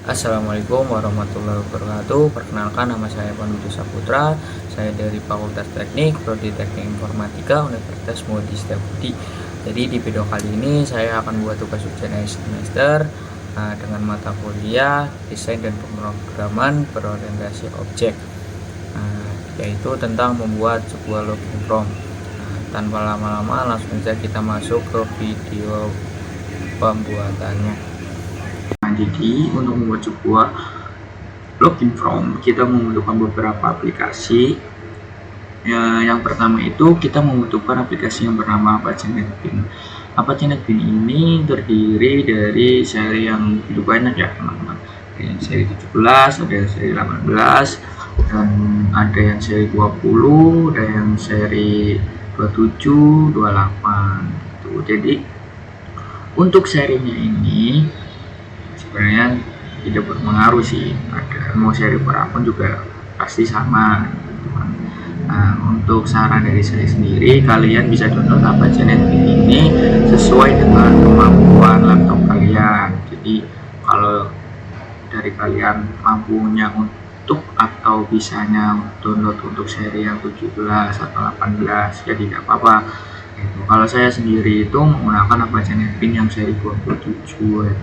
Assalamualaikum warahmatullahi wabarakatuh. Perkenalkan, nama saya Pandu Saputra. Saya dari Fakultas Teknik, Prodi Teknik Informatika, Universitas Muhammad Setiabudi. Jadi di video kali ini saya akan buat tugas ujian akhir semester dengan mata kuliah Desain dan Pemrograman Berorientasi Objek, yaitu tentang membuat sebuah login form. Tanpa lama-lama, langsung saja kita masuk ke video pembuatannya. Jadi untuk membuat sebuah login form, kita membutuhkan beberapa aplikasi. Yang pertama itu kita membutuhkan aplikasi yang bernama Apache NetBeans. Apache NetBeans ini terdiri dari seri yang begitu banyak ya teman-teman. Ada yang seri 17, ada yang seri 18, dan ada yang seri 20, ada yang seri 27, 28 gitu. Jadi untuk serinya ini sebenarnya tidak berpengaruh sih, ada mau seri berapapun juga pasti sama gitu kan. Untuk saran dari saya sendiri, kalian bisa download Apache NetBeans ini sesuai dengan kemampuan laptop kalian. Jadi kalau dari kalian mampunya untuk atau bisanya download untuk seri yang 17 atau 18 ya tidak apa-apa gitu. Kalau saya sendiri itu menggunakan Apache NetBeans yang seri 27 ya.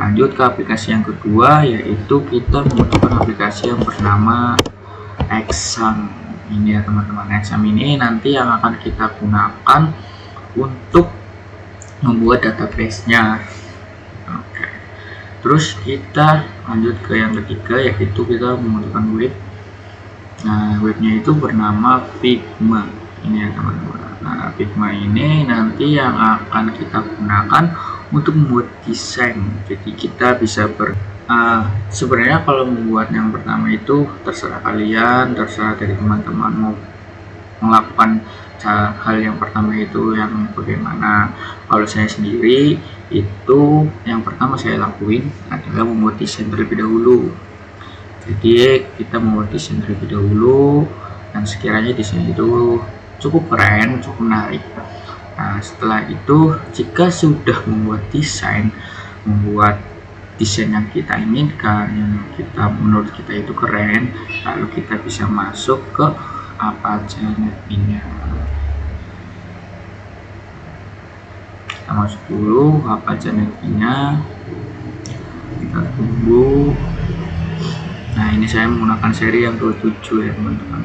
Lanjut ke aplikasi yang kedua, yaitu kita membutuhkan aplikasi yang bernama Exam. Ini ya teman-teman, Exam ini nanti yang akan kita gunakan untuk membuat database-nya. Oke. Terus kita lanjut ke yang ketiga, yaitu kita membutuhkan web. Nah, webnya itu bernama Figma. Ini ya teman-teman. Nah, Figma ini nanti yang akan kita gunakan untuk membuat desain. Jadi kita bisa sebenarnya kalau membuat yang pertama itu terserah kalian, terserah dari teman-teman mau melakukan hal yang pertama itu yang bagaimana. Kalau saya sendiri itu yang pertama saya lakuin adalah membuat desain terlebih dahulu. Jadi kita membuat desain terlebih dahulu, dan sekiranya desain itu cukup keren, cukup menarik. Nah, setelah itu jika sudah membuat desain yang kita inginkan, yang menurut kita itu keren, lalu kita bisa masuk ke Apache NetBeans. Kita masuk dulu ke Apache NetBeans, kita tunggu. Nah, ini saya menggunakan seri yang 27 ya teman-teman.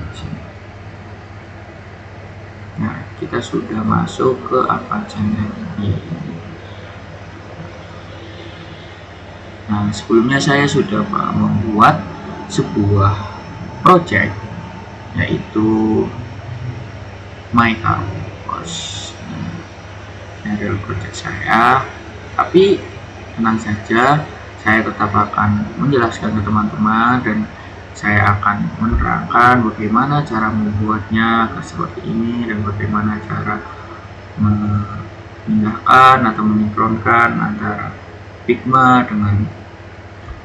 Nah, kita sudah masuk ke Apache NetBeans. Nah, sebelumnya saya sudah membuat sebuah project, yaitu My Campus. Ini adalah project saya, tapi tenang saja, saya tetap akan menjelaskan ke teman-teman dan saya akan menerangkan bagaimana cara membuatnya seperti ini dan bagaimana cara memindahkan atau mensinkronkan antara Figma dengan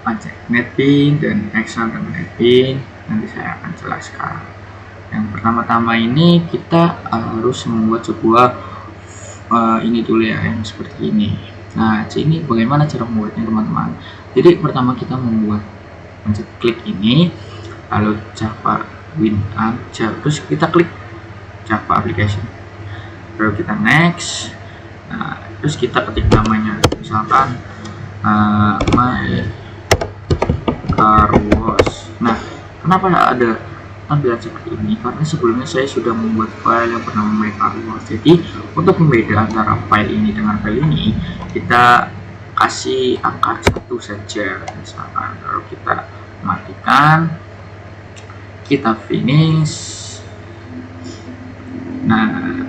Apache NetBeans dan Exam dengan NetBeans. Nanti saya akan jelaskan. Yang pertama-tama ini kita harus membuat sebuah ini dulu ya, yang seperti ini. Nah, ini bagaimana cara membuatnya teman-teman. Jadi pertama kita membuat pencet klik ini, lalu Java Win aja, terus kita klik Java application, lalu kita next. Nah, terus kita ketik namanya, misalkan My Car Wash. Nah, kenapa ada tampilan seperti ini? Karena sebelumnya saya sudah membuat file yang bernama My Car Wash. Jadi untuk membeda antara file ini dengan file ini, kita kasih angka 1 saja misalkan. Lalu kita matikan, kita finish. Nah,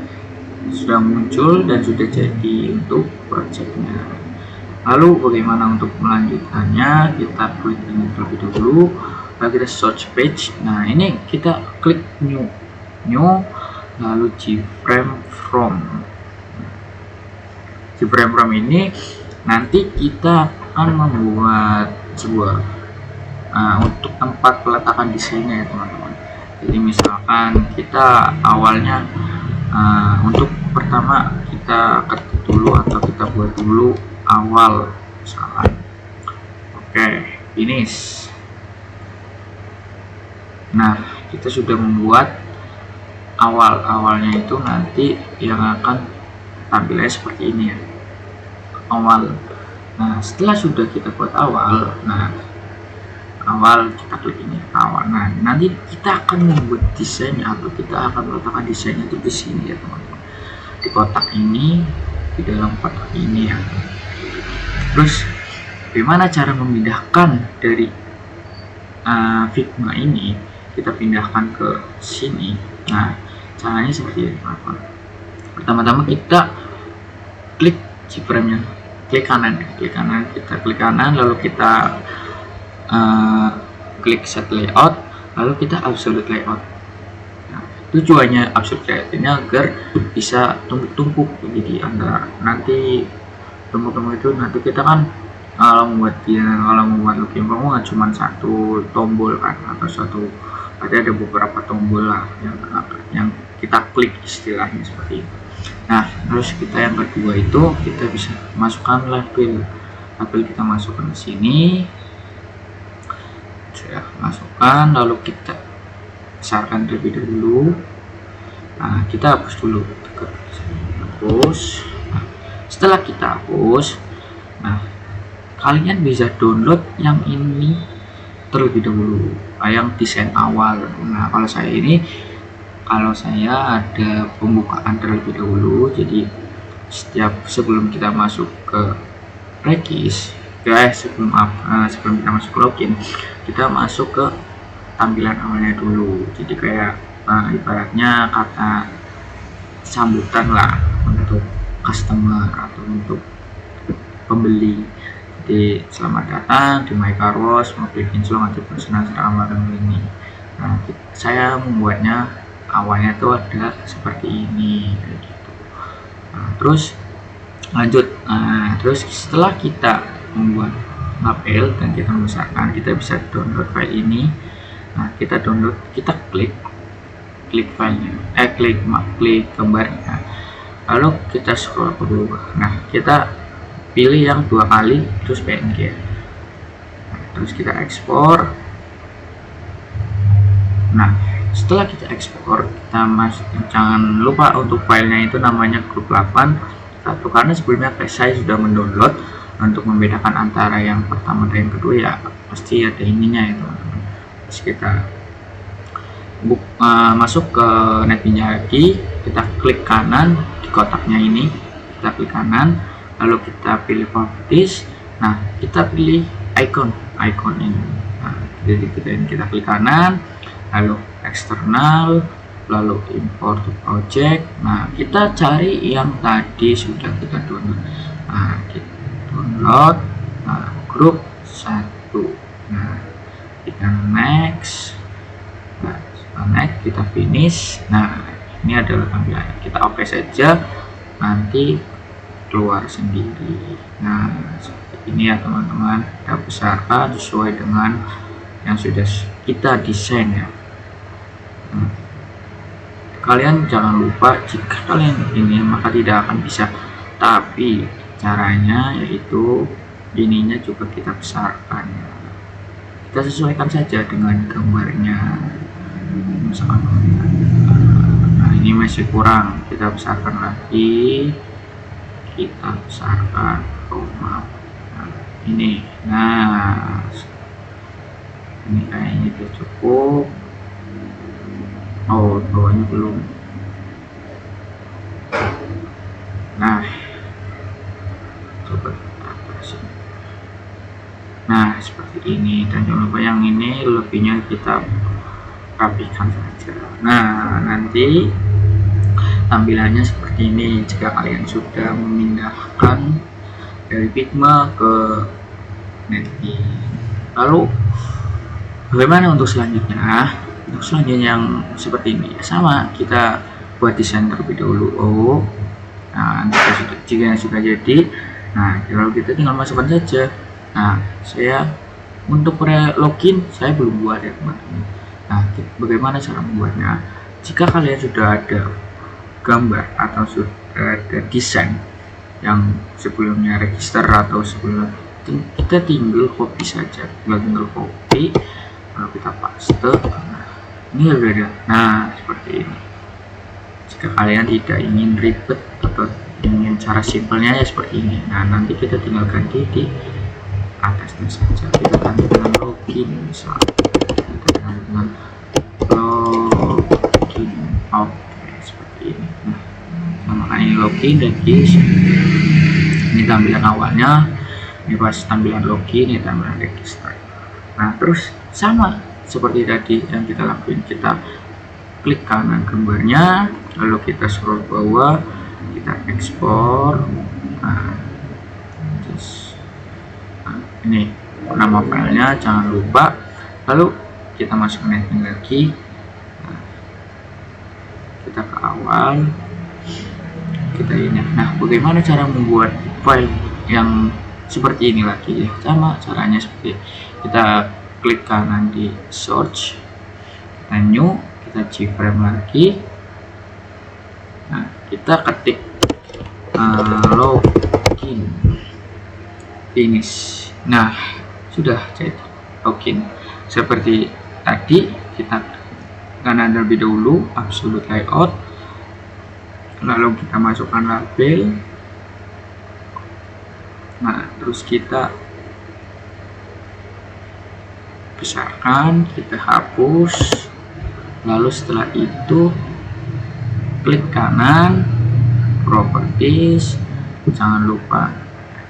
sudah muncul dan sudah jadi untuk projectnya. Lalu bagaimana untuk melanjutkannya? Kita klik ini terlebih dahulu, lalu kita search page. Nah, ini kita klik new, lalu gframe from ini nanti kita akan membuat sebuah untuk tempat peletakan desainnya ya teman-teman. Jadi misalkan kita awalnya untuk pertama kita ketik dulu atau kita buat dulu awal misalkan finish. Nah, kita sudah membuat awalnya itu nanti yang akan tampilnya seperti ini ya, awal. Nah, setelah sudah kita buat awal, awal kita klik ini awal. Nah, nanti kita akan membuat desain atau kita akan meletakkan desainnya itu di sini ya teman-teman, di kotak ini, di dalam kotak ini ya. Terus bagaimana cara memindahkan dari Figma ini kita pindahkan ke sini? Nah, caranya seperti ini teman-teman. Pertama-tama kita klik keyframe-nya, klik kanan, kita klik kanan, lalu kita klik set layout, lalu kita absolute layout. Nah, tujuannya absolute layout ini agar bisa tumpuk-tumpuk, jadi antara nanti tumpuk-tumpuk itu nanti kita kan kalau membuat login form nggak cuma satu tombol kan, atau ada beberapa tombol lah yang kita klik, istilahnya seperti itu. Nah, terus kita yang kedua itu kita bisa masukkan label kita masukkan ke sini, saya masukkan, lalu kita besarkan terlebih dahulu. Nah, kita hapus dulu, hapus. Nah, setelah kita hapus, nah kalian bisa download yang ini terlebih dahulu, yang desain awal. Nah, kalau saya ada pembukaan terlebih dahulu, jadi sebelum kita masuk ke regis, sebelum kita masuk ke login, kita masuk ke tampilan awalnya dulu. Jadi kayak ibaratnya kata sambutan lah untuk customer atau untuk pembeli. Jadi selamat datang di My Car Wash, mobil kinclong atau personal selama ini. Nah, saya membuatnya awalnya tuh ada seperti ini kayak gitu. Nah, terus lanjut. Nah, terus setelah kita membuat label dan kita membesarkan, kita bisa download file ini. Nah, kita download, kita klik filenya, klik gambarnya, lalu kita scroll ke bawah. Nah, kita pilih yang 2 kali terus PNG. Nah, terus kita ekspor. Nah, setelah kita ekspor, jangan lupa untuk filenya itu namanya grup 8 satu, karena sebelumnya saya sudah mendownload. Untuk membedakan antara yang pertama dan yang kedua ya pasti ada ininya ya teman-teman. Terus kita masuk ke netnya lagi, kita klik kanan di kotaknya ini, kita klik kanan, lalu kita pilih properties. Nah, kita pilih icon ini. Nah, jadi kita klik kanan, lalu eksternal, lalu import project. Nah, kita cari yang tadi sudah kita download. Nah, kita download grup 1. Nah, kita next. Nah, next, kita finish. Nah, ini adalah tampilannya. Kita oke saja, nanti keluar sendiri. Nah, seperti ini ya teman-teman. Kita besarkan sesuai dengan yang sudah kita desain ya. Kalian jangan lupa, jika kalian ini maka tidak akan bisa, tapi caranya yaitu ininya juga kita besarkan ya. Kita sesuaikan saja dengan gambarnya. Misalkan nah ini masih kurang, kita besarkan lagi, kita besarkan. Nah, ini kayaknya itu cukup. Oh, bawahnya belum. Nah, coba atasin. Nah, seperti ini. Dan jangan lupa yang ini lebihnya kita rapikan saja. Nah, nanti tampilannya seperti ini jika kalian sudah memindahkan dari Figma ke Netgear. Lalu bagaimana untuk selanjutnya? Untuk selanjutnya yang seperti ini sama, kita buat desain terlebih dahulu. Nah, jika sudah jadi, nah lalu kita tinggal masukkan saja. Nah, saya untuk login saya belum buat ya teman-teman. Nah, bagaimana cara membuatnya? Jika kalian sudah ada gambar atau sudah ada desain yang sebelumnya register atau sebelumnya kita tinggal copy saja, tinggal copy, lalu kita paste. Nah, ini udah ada. Nah, seperti ini. Jika kalian tidak ingin ribet atau ingin cara simpelnya ya seperti ini, nah nanti kita tinggal ganti di atasnya saja. Kita ganti dengan login, misal kita ganti dengan login. Oke, seperti ini. Nah, namanya ini login, regis. Ini tampilan awalnya, ini pas tampilan login, ini tampilan register. Nah, terus sama seperti tadi yang kita lakuin, kita klik kanan gambarnya, lalu kita scroll bawah, kita ekspor. Nah, ini nama filenya, jangan lupa. Lalu kita masukkan editing lagi. Nah, kita ke awal, kita ini. Nah, bagaimana cara membuat file yang seperti ini lagi ya? Sama caranya seperti kita klik kanan di search, menu, kita keyframe lagi. Nah, kita ketik login finish. Nah, sudah jadi login seperti tadi. Kita kanan terlebih dahulu, absolute layout, lalu kita masukkan label. Nah, terus kita besarkan, kita hapus, lalu setelah itu klik kanan, properties, jangan lupa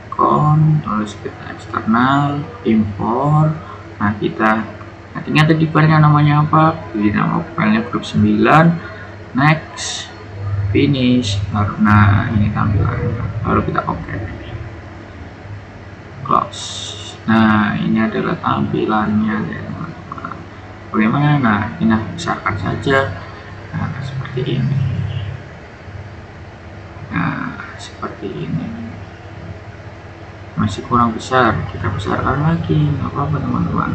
icon, terus kita eksternal, import. Nah, kita tinggal tadi filenya namanya apa, pilih nama filenya grup 9, next, finish, baru. Nah, ini tampilannya, lalu kita oke, close. Nah, ini adalah tampilannya ya teman-teman. Bagaimana? Nah, ini besarkan saja. Nah, seperti ini. Nah, seperti ini. Masih kurang besar, kita besarkan lagi, nggak apa-apa teman-teman.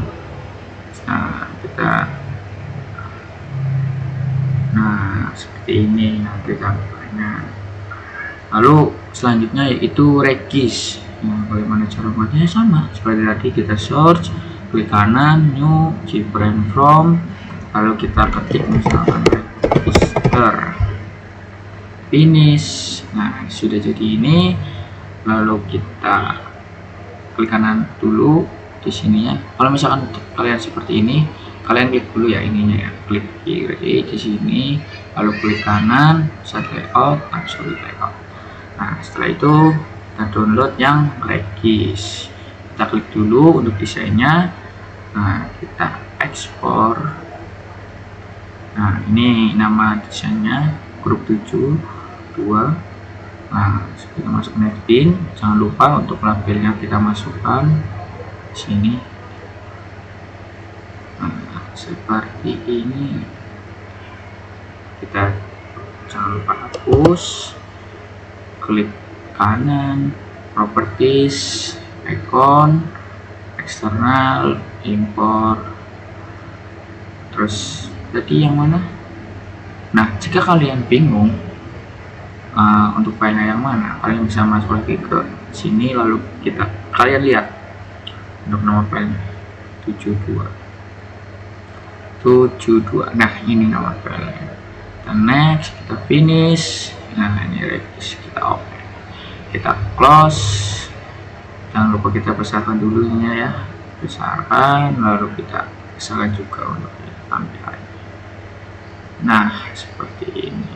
Nah, seperti ini nanti tampilannya. Lalu selanjutnya yaitu regis. Nah, bagaimana cara buatnya? Sama seperti tadi, kita search, klik kanan, new, keyframe from, lalu kita ketik misalkan register, finish. Nah, sudah jadi ini. Lalu kita klik kanan dulu di sini ya. Kalau misalkan kalian seperti ini, kalian klik dulu ya ininya ya, klik kiri di sini, lalu klik kanan, set layout, absolute layout. Nah, setelah itu kita download yang regis. Kita klik dulu untuk desainnya. Nah, kita ekspor. Nah, ini nama desainnya grup 7 2. Nah, kita masukkan editing. Jangan lupa untuk labelnya kita masukkan di sini. Nah, seperti ini. Kita jangan lupa hapus, klik kanan, properties, icon, eksternal, import. Terus tadi yang mana? Nah, jika kalian bingung untuk filenya yang mana, kalian bisa masuk lagi ke sini, lalu kalian lihat untuk nama filenya 72. Nah, ini nama filenya. Kita next, kita finish. Nah, ini regis, kita open, kita close. Jangan lupa kita besarkan dulu ini ya, besarkan, lalu kita besarkan juga untuk tampilannya. Nah, seperti ini.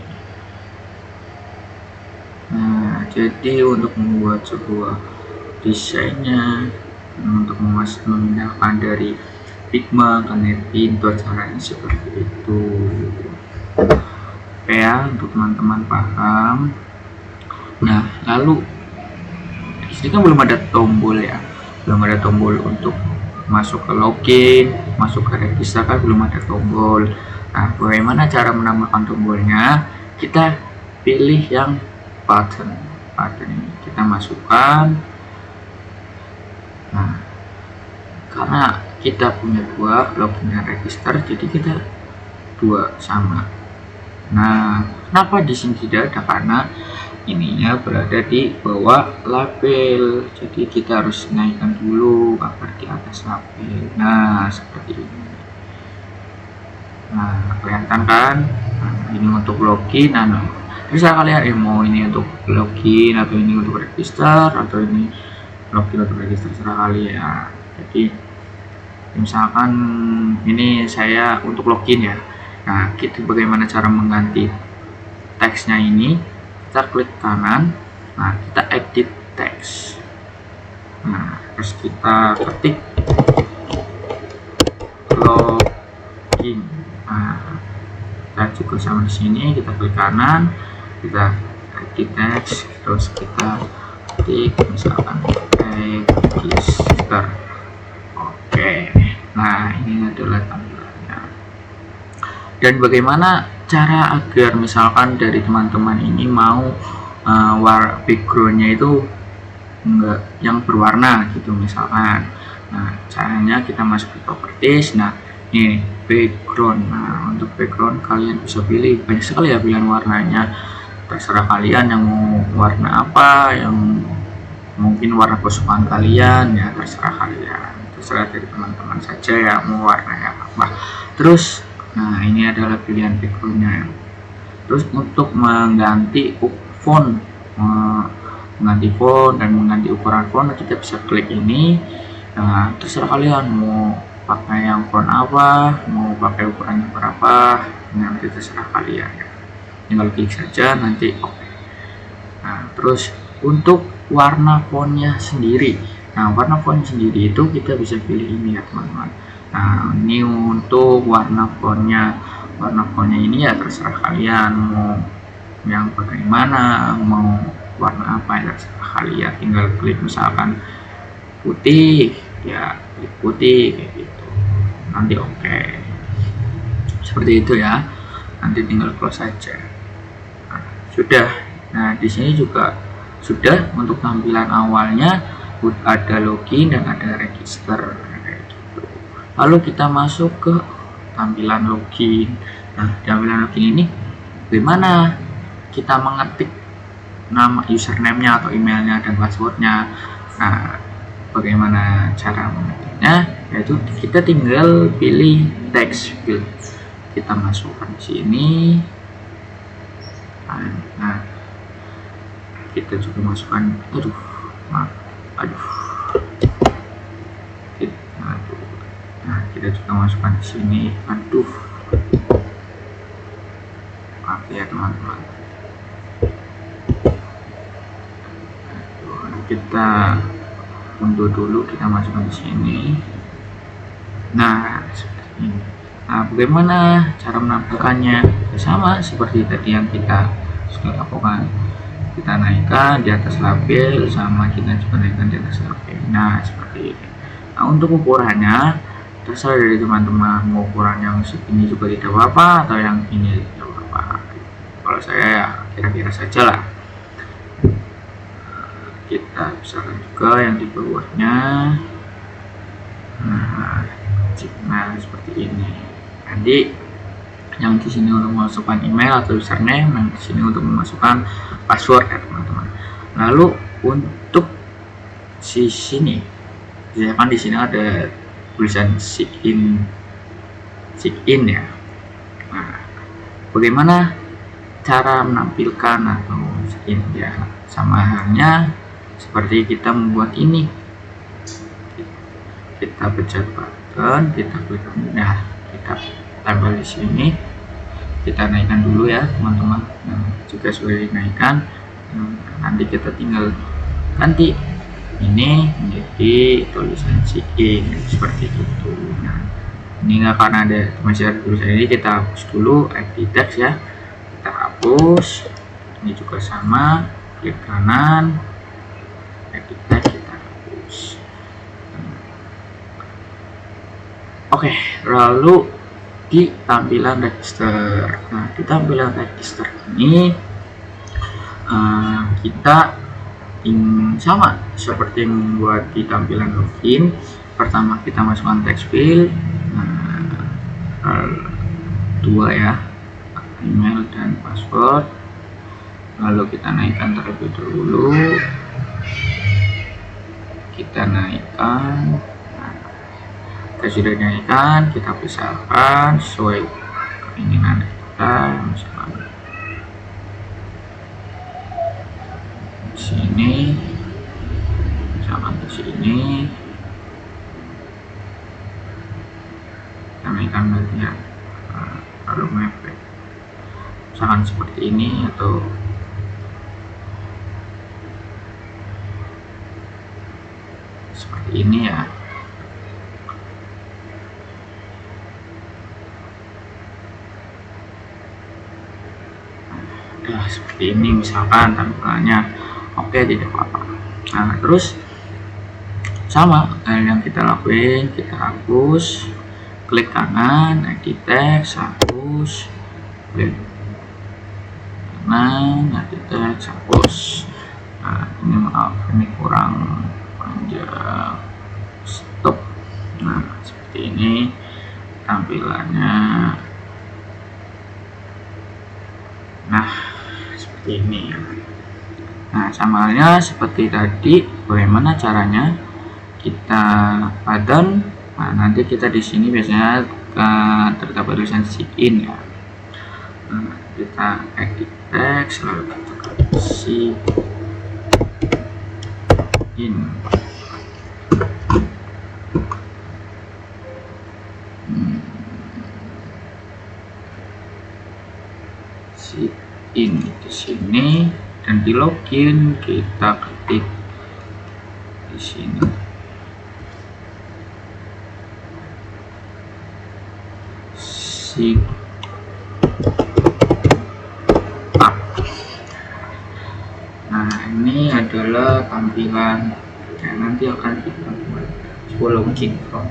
Nah, jadi untuk membuat sebuah desainnya, untuk memindahkan dari Figma ke Netlify, caranya seperti itu. Oke ya, untuk teman-teman paham. Nah, lalu di sini kan belum ada tombol ya, belum ada tombol untuk masuk ke login, masuk ke register, kan belum ada tombol. Nah, bagaimana cara menambahkan tombolnya? Kita pilih yang button ini, kita masukkan. Nah, karena kita punya dua, login dan register, jadi kita dua sama. Nah, kenapa di sini tidak ada? Karena ininya berada di bawah label, jadi kita harus naikkan dulu agar di atas label. Nah seperti ini. Nah kelihatan kan? Nah, ini untuk login. Nah, bisa kalian mau ini untuk login atau ini untuk register atau ini login untuk register, serah kalian. Jadi misalkan ini saya untuk login ya. Nah kita bagaimana cara mengganti teksnya ini? Kita klik kanan, nah kita edit teks, nah terus kita ketik login. Nah kita juga sama di sini, kita klik kanan, kita edit teks, terus kita ketik misalkan register. Oke, nah ini adalah tampilannya. Dan bagaimana cara agar misalkan dari teman-teman ini mau backgroundnya itu enggak yang berwarna gitu misalkan. Nah caranya kita masuk ke properties. Nah ini background. Nah untuk background kalian bisa pilih banyak sekali ya pilihan warnanya, terserah kalian yang mau warna apa, yang mungkin warna kesukaan kalian ya, terserah kalian, terserah dari teman-teman saja ya mau warnanya apa. Terus nah ini adalah pilihan backgroundnya. Terus untuk mengganti font, mengganti font dan mengganti ukuran font, kita bisa klik ini. Nah terserah kalian mau pakai yang font apa, mau pakai ukurannya berapa, nanti terserah kalian ya. Tinggal klik saja nanti oke. Nah terus untuk warna fontnya sendiri, nah warna font sendiri itu kita bisa pilih ini ya teman-teman. Nah ini untuk warna fontnya ini ya terserah kalian mau yang bagaimana, mau warna apa ya terserah kalian. Tinggal klik misalkan putih ya, klik putih kayak gitu, nanti oke. Seperti itu ya, nanti tinggal close saja. Nah, sudah. Nah di sini juga sudah untuk tampilan awalnya, ada login dan ada register. Lalu kita masuk ke tampilan login. Nah tampilan login ini bagaimana kita mengetik nama username-nya atau emailnya dan passwordnya. Nah bagaimana cara mengetiknya, yaitu kita tinggal pilih text field, kita masukkan di sini. Nah kita juga masukkan nah kita juga masukkan di sini. Maaf ya teman-teman, kita untuk dulu kita masukkan di sini. Nah seperti ini. Nah bagaimana cara menampilkannya? Sama seperti tadi yang kita sudah lakukan, kita naikkan di atas label, sama kita juga naikkan di atas label. Nah seperti ini. Nah untuk ukurannya terserah dari teman-teman, mau ukuran yang segini juga tidak apa-apa atau yang ini tidak apa-apa. Kalau saya ya kira-kira saja lah. Kita misalkan juga yang di bawahnya. Nah seperti ini. Nanti yang di sini untuk memasukkan email atau username, yang di sini untuk memasukkan password ya teman-teman. Lalu untuk sini, misalkan di sini ada tulisan sign in ya. Nah bagaimana cara menampilkan atau sign ya, sama halnya seperti kita membuat ini. Kita pencet button, kita klik, nah kita tempel di sini, kita naikkan dulu ya teman-teman. Nah juga sudah dinaikkan. Nanti kita tinggal ganti ini menjadi tulisan sign seperti itu. Nah ini karena ada masih ada tulisan ini, kita hapus dulu edit text ya, kita hapus. Ini juga sama, klik kanan, edit text, kita hapus. Oke, lalu di tampilan register. Nah di tampilan register ini kita sama seperti yang membuat di tampilan login. Pertama kita masukkan text field, dua ya, email dan password. lalu kita naikkan terlebih dahulu, kita naikkan. Kita sudah naikkan, kita pisahkan sesuai keinginan kita, misalkan di sini, misalkan di sini, kita naikkan bagian lalu mepet, misalkan seperti ini atau seperti ini ya. Nah, seperti ini misalkan tampilannya. Oke, tidak apa-apa. Nah, terus sama yang kita lakuin, kita hapus, klik kanan, edit text, hapus, klik kanan, edit text, hapus. Nah, ini maaf, ini kurang panjang, stop. Nah, seperti ini tampilannya. Nah, seperti ini ya. Nah, sama halnya seperti tadi, bagaimana caranya kita pattern. Nah, nanti kita di sini biasanya terdapat tulisan sign ya. Nah, kita edit text lalu kita sign. Sign di sini dan di login kita ketik di sini sign up. Nah, ini adalah tampilan yang nanti akan kita buat login from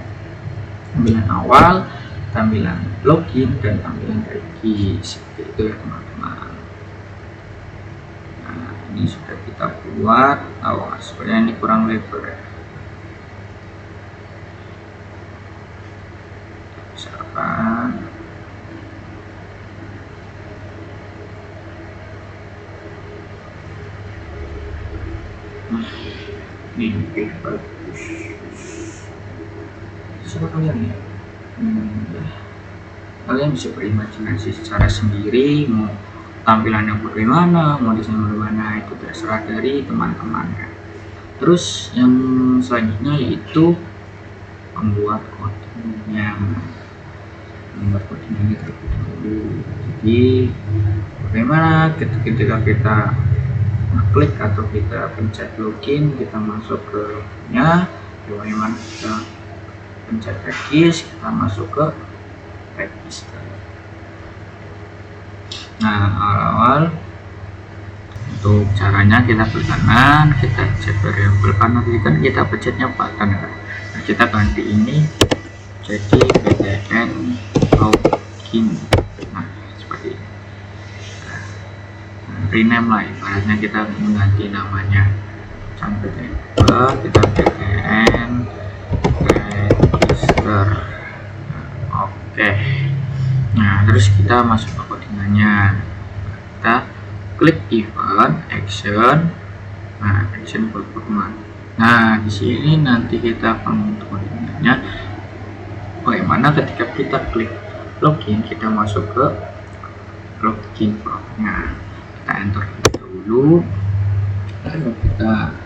tampilan awal, tampilan login, dan tampilan lagi seperti itu ya teman-teman. Nah, ini sudah kita buat. Sebenarnya ini kurang lebar ya. Misalkan ini lebih bagus. Siapa kalian ya? Kalian bisa berimajinasi secara sendiri, mau tampilannya bagaimana, mau desain bagaimana, itu terserah dari teman-teman ya. Terus yang selanjutnya yaitu membuat codingnya. Membuat codingnya terlebih dahulu. Jadi bagaimana ketika kita klik atau kita pencet login, kita masuk ke nya, bagaimana kita pencet regis, kita masuk ke register. Nah, awal-awal untuk caranya kita klik kanan, kita cek variabel kanan, kan kita pencetnya button kan. Nah, kita ganti ini jadi btn login. Nah, seperti ini. Nah, rename lah, ibaratnya kita mengganti namanya sampai kita btn register. Oke. Nah, terus kita masuk ke codingannya. Kita klik event action. Nah, action performance. Nah, di sini nanti kita akan codingannya. Bagaimana ketika kita klik login, kita masuk ke login formnya. Kita enter dulu. Lalu kita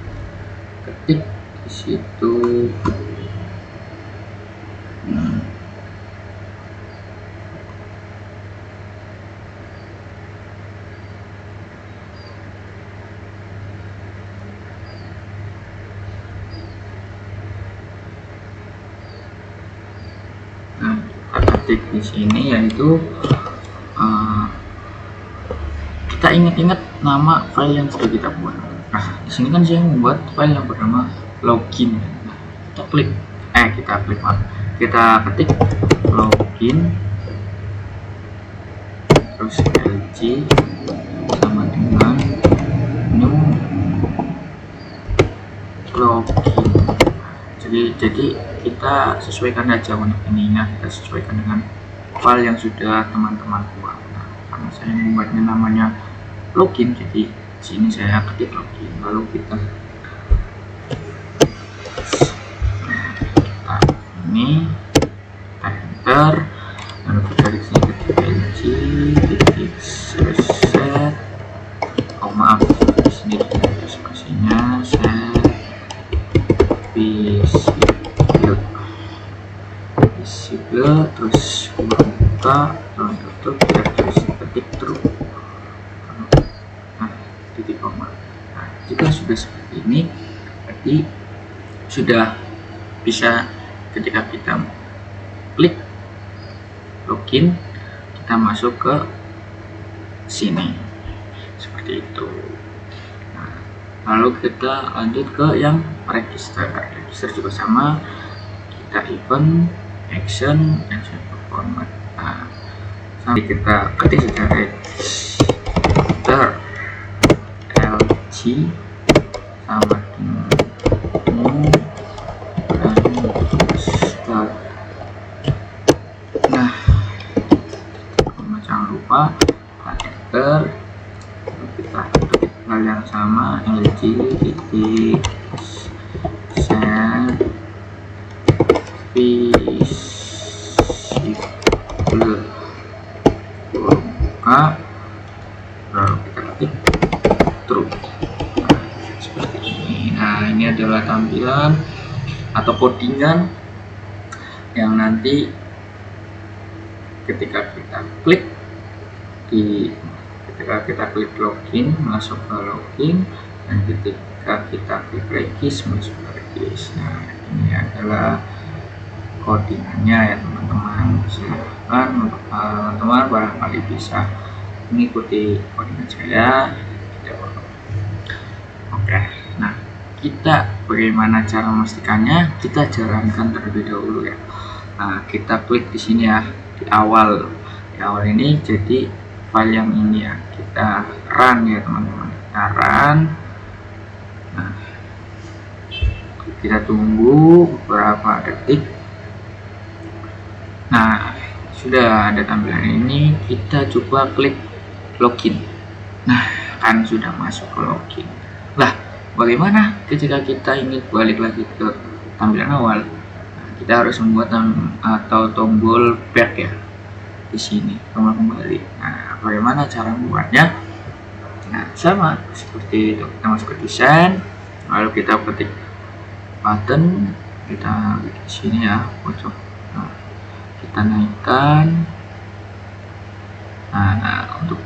ketik di situ. Di sini yaitu kita ingat-ingat nama file yang sudah kita buat. Nah, di sini kan saya membuat file yang bernama login. Nah, kita ketik login terus lg sama dengan new login. Jadi kita sesuaikan aja untuk ininya, kita sesuaikan dengan file yang sudah teman-teman buat. Nah, karena saya membuatnya namanya login. Jadi sini saya ketik login, lalu kita ini enter, lalu kita di sini ketik LG titik reset, oh maaf, di sini ada spasinya, set visible, terus buka, terus tutup, kita terus ketik true, nah titik koma. Nah jika sudah seperti ini, berarti sudah bisa ketika kita klik login, kita masuk ke sini seperti itu. Nah, lalu kita lanjut ke yang register juga sama, kita event action performance. Nah, sampai kita ketik saja register LG sama dengan start. Nah, jangan lupa enter, kita ketik hal yang sama, LG titik set visible, buka, lalu kita ketik true. Nah, seperti ini. Nah, ini adalah tampilan atau codingan yang nanti ketika kita klik login, masuk ke login, dan ketika kita klik regis, masuk ke regis. Nah, ini adalah codingannya ya teman-teman. Silahkan untuk teman-teman barangkali bisa mengikuti codingan saya. Oke, nah kita bagaimana cara memastikannya? Kita jalankan terlebih dahulu ya. Nah, kita klik di sini ya, di awal ini, jadi file yang ini ya, kita run ya teman-teman, kita run. Nah, kita tunggu beberapa detik. Nah, sudah ada tampilan ini, kita coba klik login. Nah, kan sudah masuk ke login. Lah, bagaimana ketika kita ingin balik lagi ke tampilan awal? Nah, kita harus membuat atau tombol back ya, di sini tombol kembali. Nah, bagaimana cara membuatnya? Nah, sama seperti itu, kita masuk ke desain, lalu kita ketik button, kita di sini ya, pojok. Nah, kita naikkan. Nah, untuk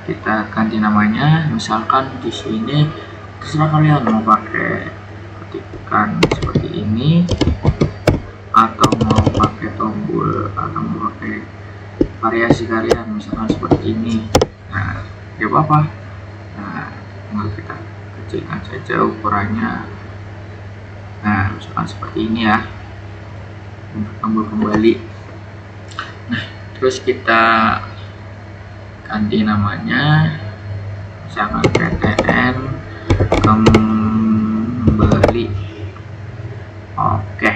kita ganti namanya, misalkan di sini terserah kalian mau pakai ketikan seperti ini, atau mau pakai tombol, atau mau pakai variasi kalian, misalkan seperti ini. Nah, ya apa-apa. Nah, tinggal kita kecilkan saja ukurannya. Nah, misalkan seperti ini ya, untuk tombol kembali. Nah, terus kita ganti namanya, misalkan PTN kembali. Oke,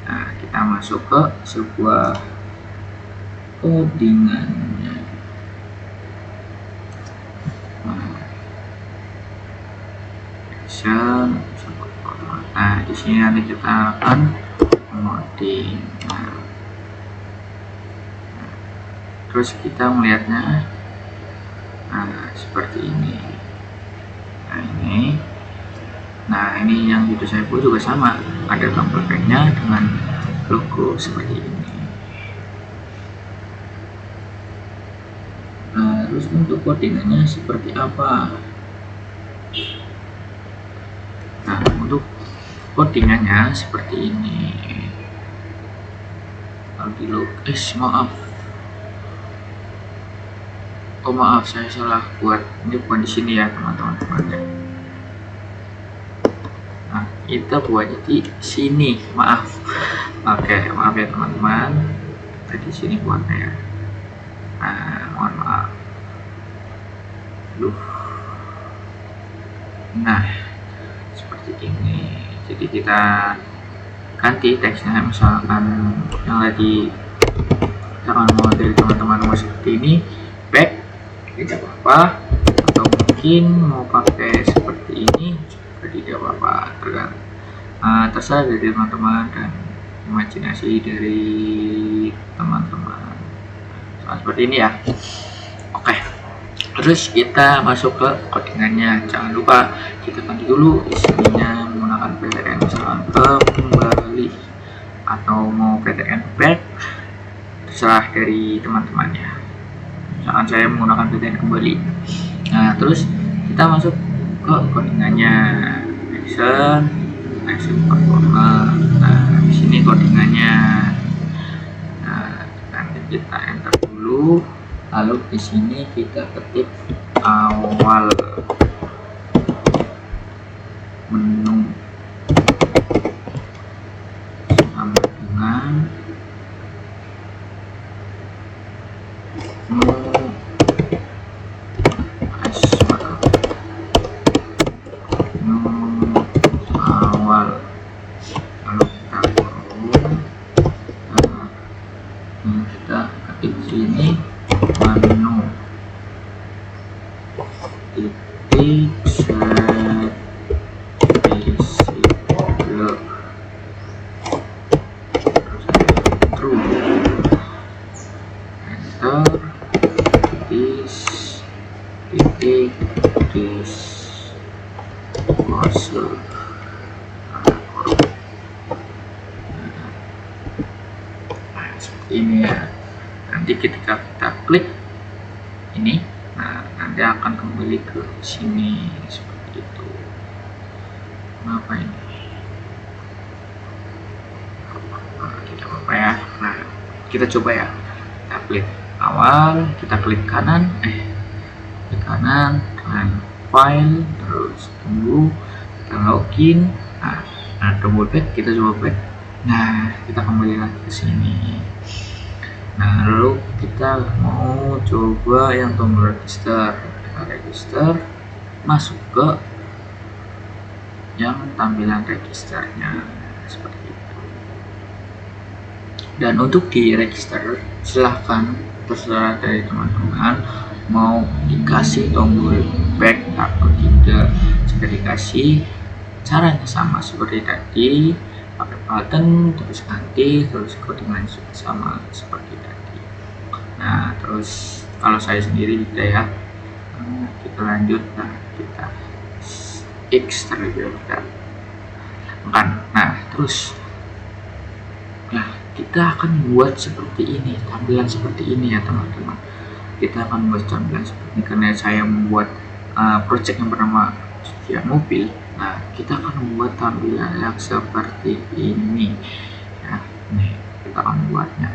nah kita masuk ke sebuah codingannya. Nah, di sini nanti kita akan ngoding. Nah, terus kita melihatnya, nah seperti ini. Nah ini yang video saya buat juga sama, ada tombol backnya dengan logo seperti ini. Nah, terus untuk codingannya seperti apa? Nah, untuk codingannya seperti ini. Maaf, saya salah buat. Ini bukan di sini ya teman-teman. Nah, kita buatnya di sini. Maaf. Oke, maaf ya teman-teman. Di sini buatnya ya. Nah, mohon maaf. Nah, seperti ini. Jadi kita ganti teksnya, misalkan yang tadi kita mau dari teman-teman mau seperti ini, back, tidak apa-apa, atau mungkin mau pakai seperti ini jadi tidak apa-apa, terserah dari teman-teman dan imajinasi dari teman-teman. Seperti ini ya. Oke, terus kita masuk ke codingannya. Jangan lupa kita ganti dulu isinya menggunakan PTN misalkan kembali atau mau PTN back, terserah dari teman-temannya. Misalkan saya menggunakan PTN kembali. Nah, terus kita masuk ke codingannya, action performance. Nah, di sini codingannya. Nah, nanti kita enter dulu, lalu di sini kita ketik awal menu sama dengan awal, lalu kita turun, kita ketik sini menu titik set visible, terus true, enter titik close. Nah, seperti ini ya. Nanti ketika kita klik ini, nah nanti akan kembali ke sini seperti itu. Kenapa ini? Tidak apa-apa ya. Nah, kita coba ya. Kita klik awal, kita klik kanan, klik file, terus tunggu, kita login. Nah, tombol back, kita coba back. Nah, kita kembali lagi ke sini. Nah, lalu kita mau coba yang tombol register. Kita register, masuk ke yang tampilan registernya seperti itu. Dan untuk di register, silahkan terserah dari teman-teman mau dikasih tombol back atau tidak. Jika dikasih, caranya sama seperti tadi, pakai button, terus ganti, terus codingan sama seperti tadi. Nah, terus kalau saya sendiri tidak ya, kita lanjut. Nah, kita X terlebih dahulu. Nah, terus kita akan buat seperti ini, tampilan seperti ini ya teman-teman. Kita akan buat tampilan seperti ini karena saya membuat project yang bernama Sofia Mobil. Nah, kita akan membuat tampilan yang seperti ini ya. Nih, kita akan membuatnya.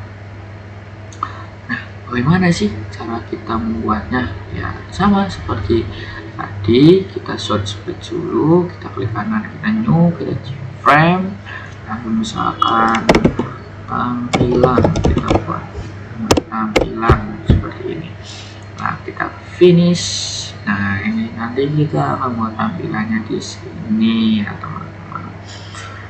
Nah, bagaimana sih cara kita membuatnya? Ya, sama seperti tadi, kita short split dulu, kita klik kanan, kita new, kita frame, lalu misalkan tampilan, kita buat tampilan seperti ini. Nah, kita finish. Nah, ini nanti kita akan buat tampilannya di sini ya teman-teman.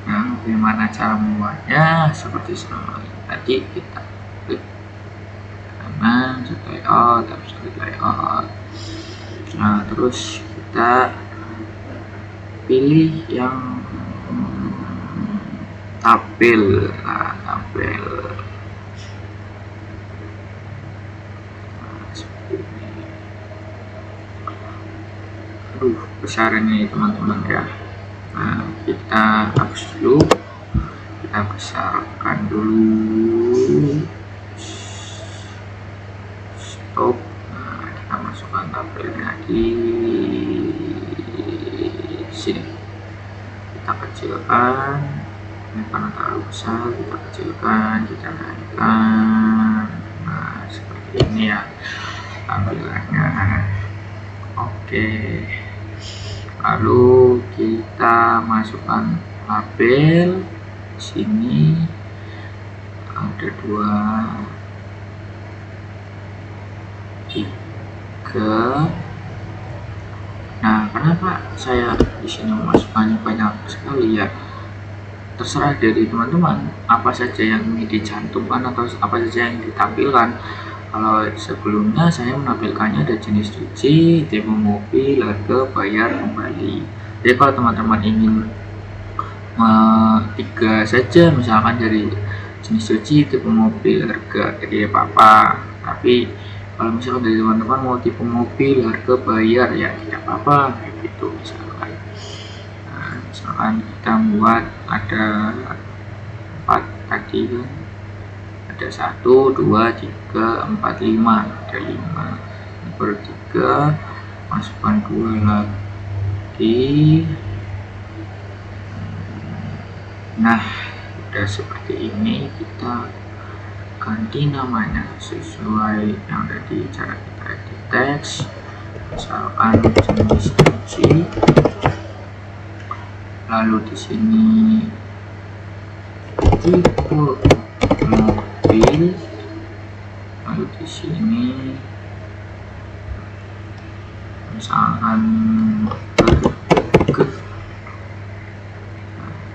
Nah, bagaimana cara membuatnya? Seperti sama tadi, kita klik kanan, set layout, terus klik layout. Nah, terus kita pilih yang tabel. Nah, tabel seperti ini. Besar ini teman-teman ya. Nah, kita hapus dulu, kita besarkan dulu, stop. Nah, kita masukkan tabelnya di sini, kita kecilkan. Ini karena terlalu besar, kita kecilkan, kita naikkan. Nah, seperti ini ya tampilannya. Oke, lalu kita masukkan label. Sini ada 2, 3. Nah, kenapa saya di sini memasukkannya banyak sekali ya? Terserah dari teman-teman apa saja yang dicantumkan atau apa saja yang ditampilkan. Kalau sebelumnya saya menampilkannya ada jenis cuci, tipe mobil, harga, bayar, kembali. Jadi kalau teman-teman ingin tiga saja, misalkan dari jenis cuci, tipe mobil, harga, jadi apa-apa. Tapi kalau misalkan dari teman-teman mau tipe mobil, harga, bayar, ya tidak apa-apa, kayak gitu misalkan. Nah, misalkan kita buat ada 4 tadi kan, ada 1, 2, 3, 4, 5, ada 5 per 3, masukkan 2 lagi. Nah, udah seperti ini, kita ganti namanya sesuai yang tadi cara kita edit teks, misalkan jenis cuci, lalu di sini tipe mobil, lalu di sini misalkan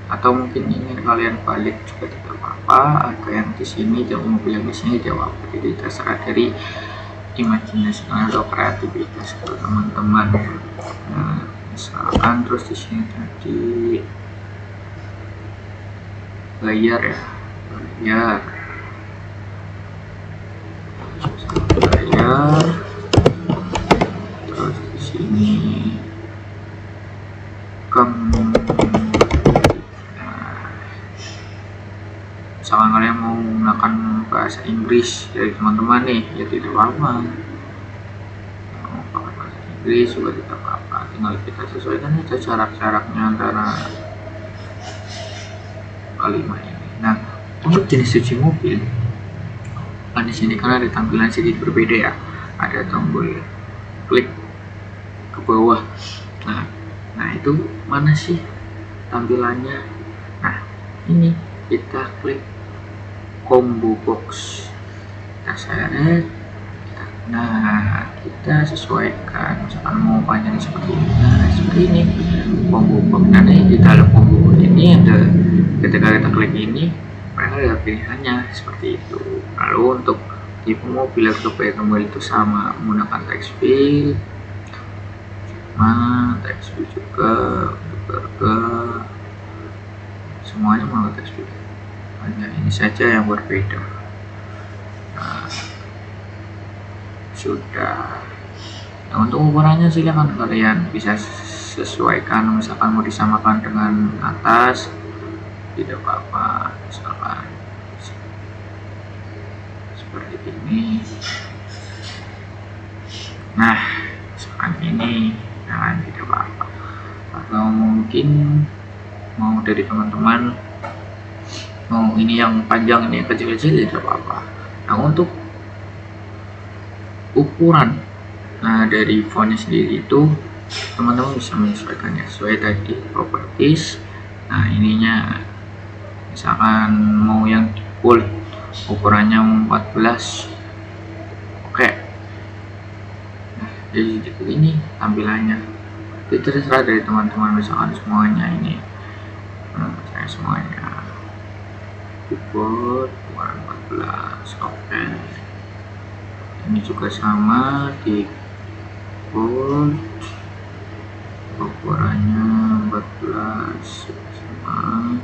atau mungkin ingin kalian balik juga tidak apa-apa, ada yang di sini dan mobil yang di sini tidak apa-apa. Jadi terserah dari imajinasi atau kreativitas teman-teman. Nah, misalkan terus di sini tadi bayar ya, bayar, terus di sini misalkan kalian mau menggunakan bahasa Inggris dari teman-teman nih, ya tidak apa-apa. Mau pakai bahasa Inggris juga tidak apa-apa, tinggal kita sesuaikan aja jarak-jaraknya antara kalimat ini. Nah, untuk jenis cuci mobil, di sini kan ada tampilan sedikit berbeda ya, ada tombol klik ke bawah. Nah itu mana sih tampilannya? Nah, ini kita klik combo box, kita seret, nah kita sesuaikan, misalkan mau panjang seperti ini, nah seperti ini combo box. Nanti di dalam combo box ini ada, ketika kita klik ini mereka ada pilihannya seperti itu. Lalu untuk tipe mobil atau bayar kembali itu sama, menggunakan text field, text field juga, untuk harga semuanya menggunakan text field, hanya ini saja yang berbeda. Nah, sudah. Nah, untuk ukurannya silakan kalian bisa sesuaikan, misalkan mau disamakan dengan atas tidak apa-apa, misalkan seperti ini. Nah, misalkan ini, nah tidak apa-apa. Atau mungkin mau dari teman-teman mau ini yang panjang, ini yang kecil-kecil, tidak apa-apa. Nah, untuk ukuran dari fontnya sendiri itu teman-teman bisa menyesuaikannya sesuai tadi properties. Nah, ininya misalkan mau yang bold ukurannya 14, oke. Nah, jadi ini tampilannya, itu terserah dari teman-teman, misalkan semuanya ini, saya semuanya bold ukuran 14, oke. Ini juga sama, di bold ukurannya 14 sama,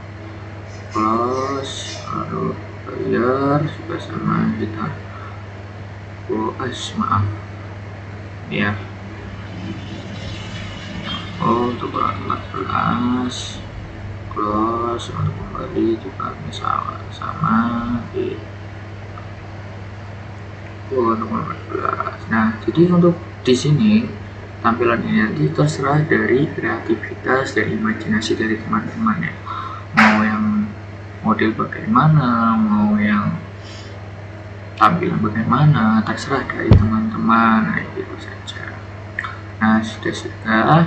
close, lalu bayar juga sama, kita maaf ya, untuk ukuran 14, close, untuk kembali juga misalnya sama di untuk 14. Nah, jadi untuk di sini tampilan ini nanti terserah dari kreativitas dan imajinasi dari teman-teman ya. Mau yang model bagaimana, mau yang tampilan bagaimana, terserah dari teman-teman, kayak gitu saja. Nah, sudah.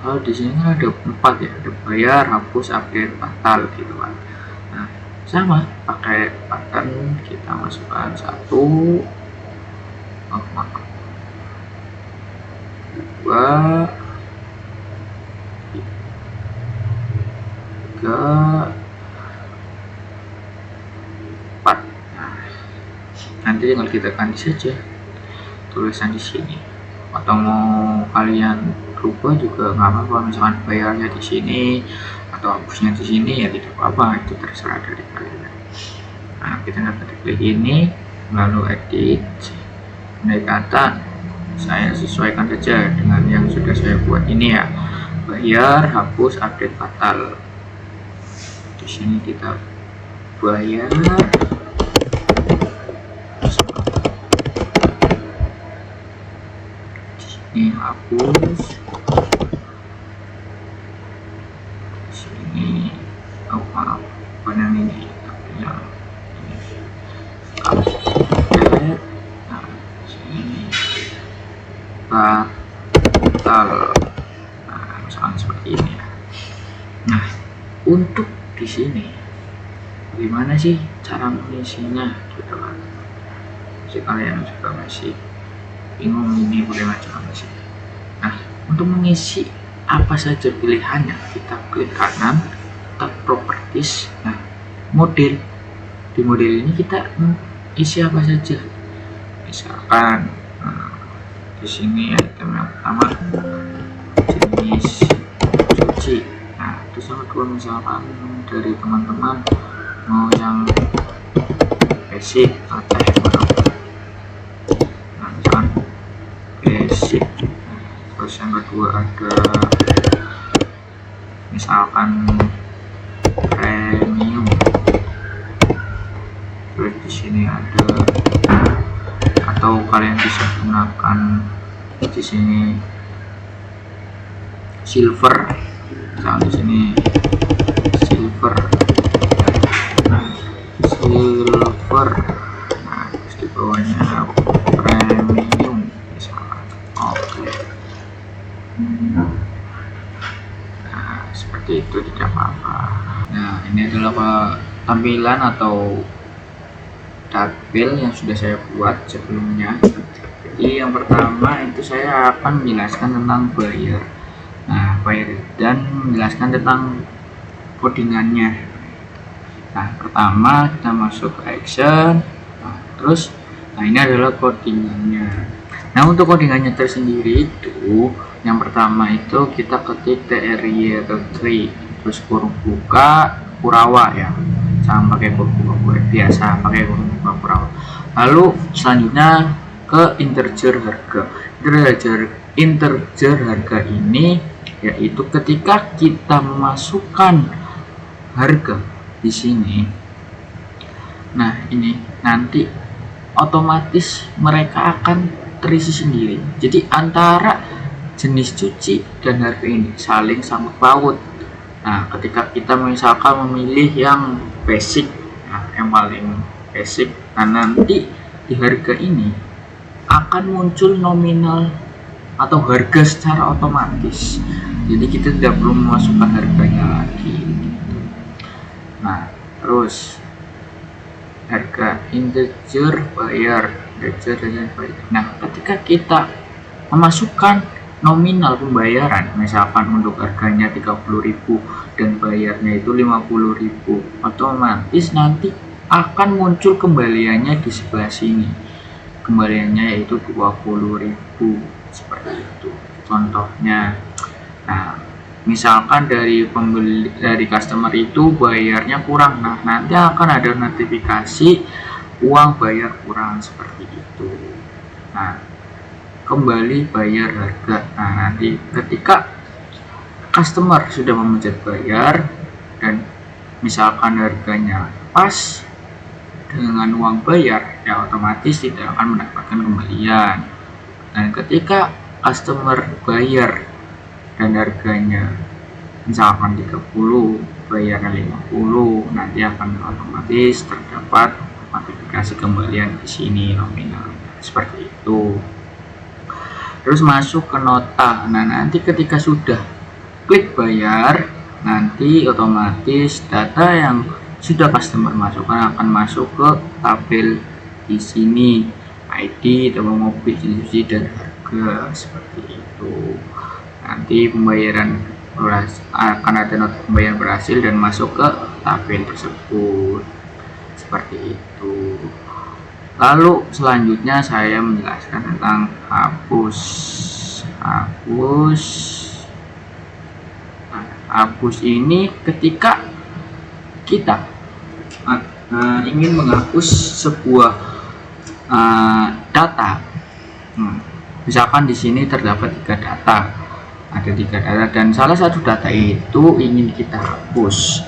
Kalau di sini kan ada 4 ya, ada bayar, hapus, update, batal gitu kan. Nah, sama pakai pattern, kita masukkan 1, 2, 3, 4. Nah, nanti tinggal kita ganti saja tulisan di sini, atau mau kalian rubah juga nggak apa-apa, misalkan bayarnya di sini atau hapusnya di sini ya tidak apa-apa, itu terserah dari kalian. Nah, kita dapat klik ini, lalu edit, andai kata saya sesuaikan saja dengan yang sudah saya buat ini ya, bayar, hapus, update, fatal. Di sini kita bayar, ini hapus, sini maaf bukan ini tapi yang ini update. Nah, sini batal, nah misalkan seperti ini ya. Nah, untuk di sini gimana sih cara mengisinya gitu kan, jika kalian juga masih bingung ini bagaimana cara mengisi. Nah, untuk mengisi apa saja pilihannya, kita klik kanan, tab properties. Nah, model, di model ini kita isi apa saja, misalkan di sini item yang pertama jenis cuci. Nah, terus yang kedua misalkan dari teman-teman mau yang basic atau nah, misalkan basic. Terus yang kedua ada misalkan premium. Terus di sini ada, atau kalian bisa gunakan di sini silver, misalnya di sini silver, silver. Nah, terus di bawahnya premium misalnya. Oke. Nah, seperti itu tidak apa-apa. Nah, ini adalah tampilan atau tabel yang sudah saya buat sebelumnya. Jadi yang pertama itu saya akan menjelaskan tentang bayar. Nah, bayar dan menjelaskan tentang codingannya. Nah, pertama kita masuk ke action. Nah, terus ini adalah codingannya. Nah, untuk codingannya tersendiri itu yang pertama itu kita ketik TRY atau tree, terus kurung buka Kurawa ya, sama pakai kurung buka biasa, pakai kurung buka Kurawa. Lalu selanjutnya ke integer harga. Integer harga ini yaitu ketika kita memasukkan harga di sini, nah ini nanti otomatis mereka akan terisi sendiri. Jadi antara jenis cuci dan harga ini saling sangkut paut. Nah, ketika kita misalkan memilih yang basic, nah, yang paling basic, nah nanti di harga ini akan muncul nominal atau harga secara otomatis. Jadi kita tidak perlu memasukkan harganya lagi. Nah, terus harga integer bayar, integer dan bayar. Nah, ketika kita memasukkan nominal pembayaran, misalkan untuk harganya 30.000 dan bayarnya itu 50.000, otomatis nanti akan muncul kembaliannya di sebelah sini. Kembaliannya yaitu 20.000 seperti itu contohnya. Nah, misalkan dari customer itu bayarnya kurang, nah nanti akan ada notifikasi uang bayar kurang seperti itu. Nah, kembali bayar harga. Nah, nanti ketika customer sudah memencet bayar dan misalkan harganya pas dengan uang bayar, ya otomatis tidak akan mendapatkan kembalian. Dan ketika customer bayar dan harganya misalkan 30, bayarnya 50, nanti akan otomatis terdapat notifikasi kembalian di sini nominal seperti itu. Terus masuk ke nota. Nah, nanti ketika sudah klik bayar, nanti otomatis data yang sudah customer masukkan akan masuk ke tabel di sini, ID, nomor mobil, jenis dan harga seperti itu. Nanti pembayaran akan ada not pembayaran berhasil dan masuk ke tabel tersebut seperti itu. Lalu selanjutnya saya menjelaskan tentang hapus. Hapus ini ketika kita ingin menghapus sebuah data. Misalkan di sini terdapat 3 data, ada 3 data dan salah satu data itu ingin kita hapus.